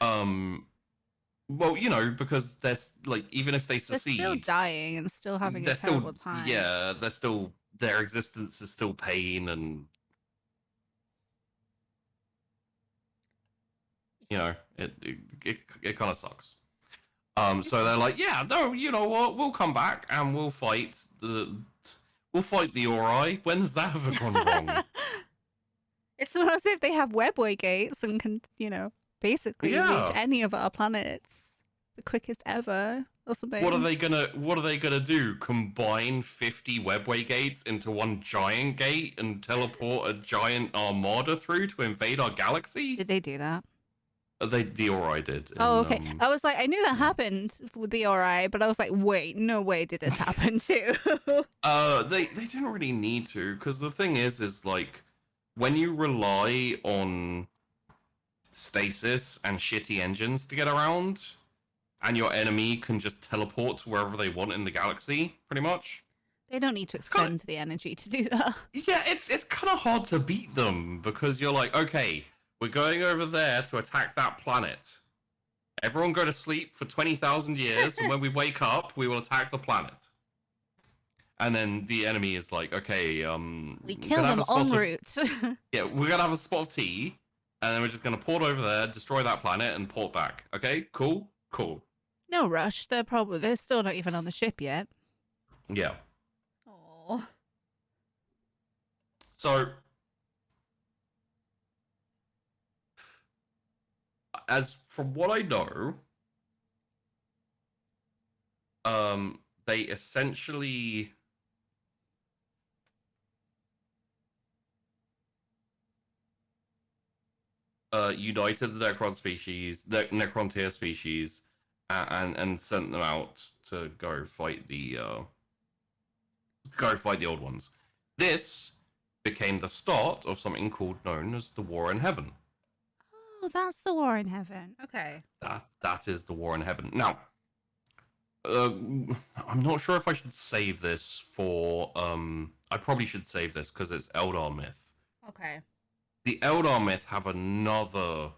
Well, because there's like, even if they secede, they're still dying and still having a terrible time. Yeah, they're still, their existence is still pain, and it kind of sucks. So they're like, "Yeah, no, you know what? We'll come back and we'll fight the Ori." When has that ever gone wrong? It's not as if they have webway gates and can, basically reach any of our planets the quickest ever or something. What are they gonna do? Combine 50 webway gates into one giant gate and teleport a giant armada through to invade our galaxy? Did they do that? The Ori did. Oh, okay. I was like, I knew that happened with the Ori, but I was like, wait, no way did this happen too. They didn't really need to, because the thing is like, when you rely on stasis and shitty engines to get around, and your enemy can just teleport to wherever they want in the galaxy, pretty much. They don't need to expend the energy to do that. Yeah, it's kind of hard to beat them, because you're like, okay, we're going over there to attack that planet. Everyone go to sleep for 20,000 years, and when we wake up, we will attack the planet. And then the enemy is like, okay, we kill them en route. Yeah, we're gonna have a spot of tea, and then we're just gonna port over there, destroy that planet, and port back. Okay, cool. No rush. They're still not even on the ship yet. Yeah. Oh. So, as from what I know, they essentially united the Necrontyr species, and sent them out to go fight the old ones. This became the start of something known as the War in Heaven. Oh, that's the War in Heaven. Okay. That is the War in Heaven. Now, I'm not sure if I should save this for. I probably should save this because it's Eldar myth. Okay. The Eldar myth have another.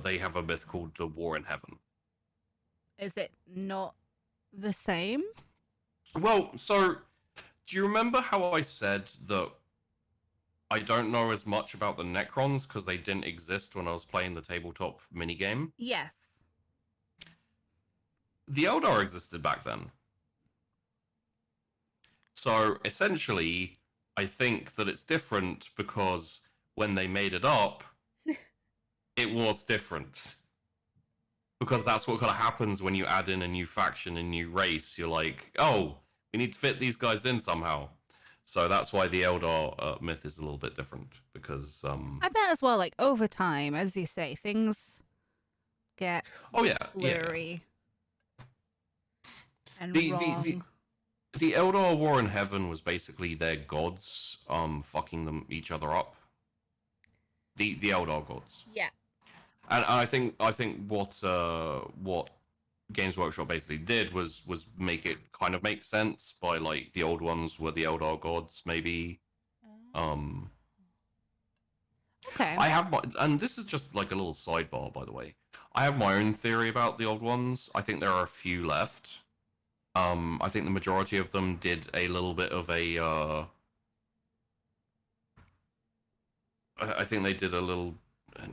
They have a myth called the War in Heaven. Is it not the same? Well, so do you remember how I said that I don't know as much about the Necrons because they didn't exist when I was playing the tabletop minigame? Yes. The Eldar existed back then. So essentially, I think that it's different because when they made it up, it was different. Because that's what kind of happens when you add in a new faction, a new race. You're like, oh, we need to fit these guys in somehow. So that's why the Eldar myth is a little bit different. Because I bet as well, like over time, as you say, things get blurry and wrong. The Eldar War in Heaven was basically their gods fucking each other up. The Eldar gods. Yeah. And I think what Games Workshop basically did was make it kind of make sense by like the old ones were the Eldar gods, maybe. Um, Okay. I have my, and this is just like a little sidebar, by the way. I have my own theory about the old ones. I think there are a few left. I think the majority of them did a little bit of a. I think they did a little.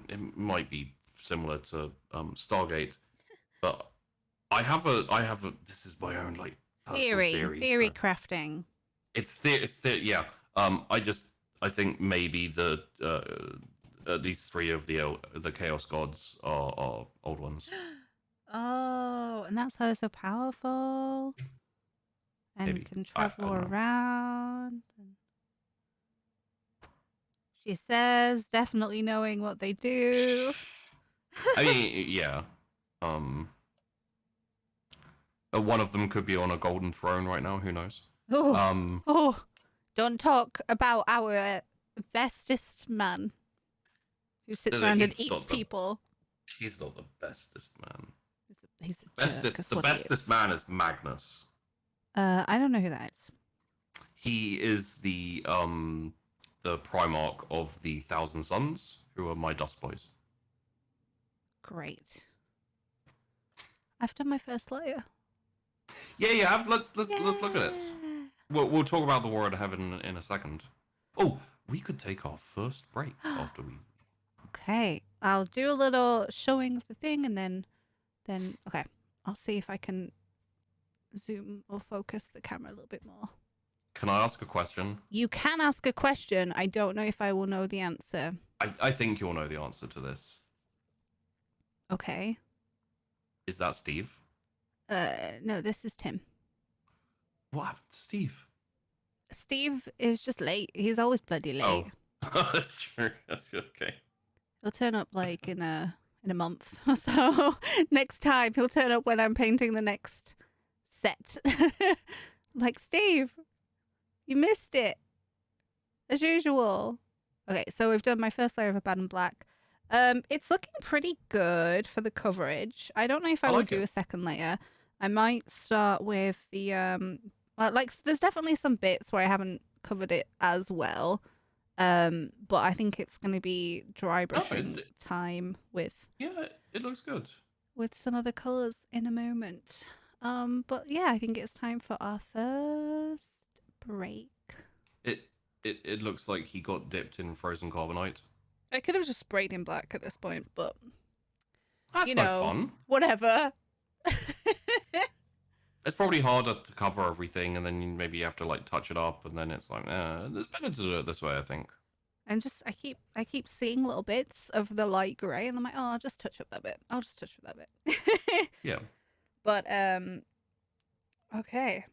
It might be similar to Stargate, but I have a. This is my own like personal Theory crafting. It's yeah. I think maybe the at least 3 of the Chaos Gods are old ones. Oh, and that's how they're so powerful. And Maybe. can I travel don't know. around. She says, definitely knowing what they do. I mean, yeah. One of them could be on a golden throne right now. Who knows? Oh, oh, don't talk about our bestest man who sits around and eats people. He's not the bestest man. He's a jerk, The bestest man is Magnus. I don't know who that is. He is the Primarch of the Thousand Suns, who are my Dust Boys. Great. I've done my first layer. Yeah. Let's look at it. We'll talk about the War of Heaven in a second. Oh, we could take our first break after we. Okay, I'll do a little showing of the thing, and then okay, I'll see if I can zoom or focus the camera a little bit more. Can I ask a question? You can ask a question. I don't know if I will know the answer. I think you'll know the answer to this. Okay. Is that Steve? No, this is Tim. What happened to Steve? Steve is just late. He's always bloody late. Oh, that's true. That's okay. He'll turn up like in a month or so. Next time he'll turn up when I'm painting the next set. Like, Steve, you missed it. As usual. Okay, so we've done my first layer of Abaddon Black. It's looking pretty good for the coverage. I don't know if I will do a second layer. I might start with the like there's definitely some bits where I haven't covered it as well. But I think it's going to be dry brushing time with. Yeah, it looks good. With some other colors in a moment. But yeah, I think it's time for our first break. It looks like he got dipped in frozen carbonite. I could have just sprayed in black at this point, but that's no fun. Whatever. It's probably harder to cover everything, and then maybe you have to like touch it up, and then it's like, it's better to do it this way, I think. And I keep seeing little bits of the light grey, and I'm like, oh, I'll just touch up that bit. I'll just touch up that bit. Yeah. But okay.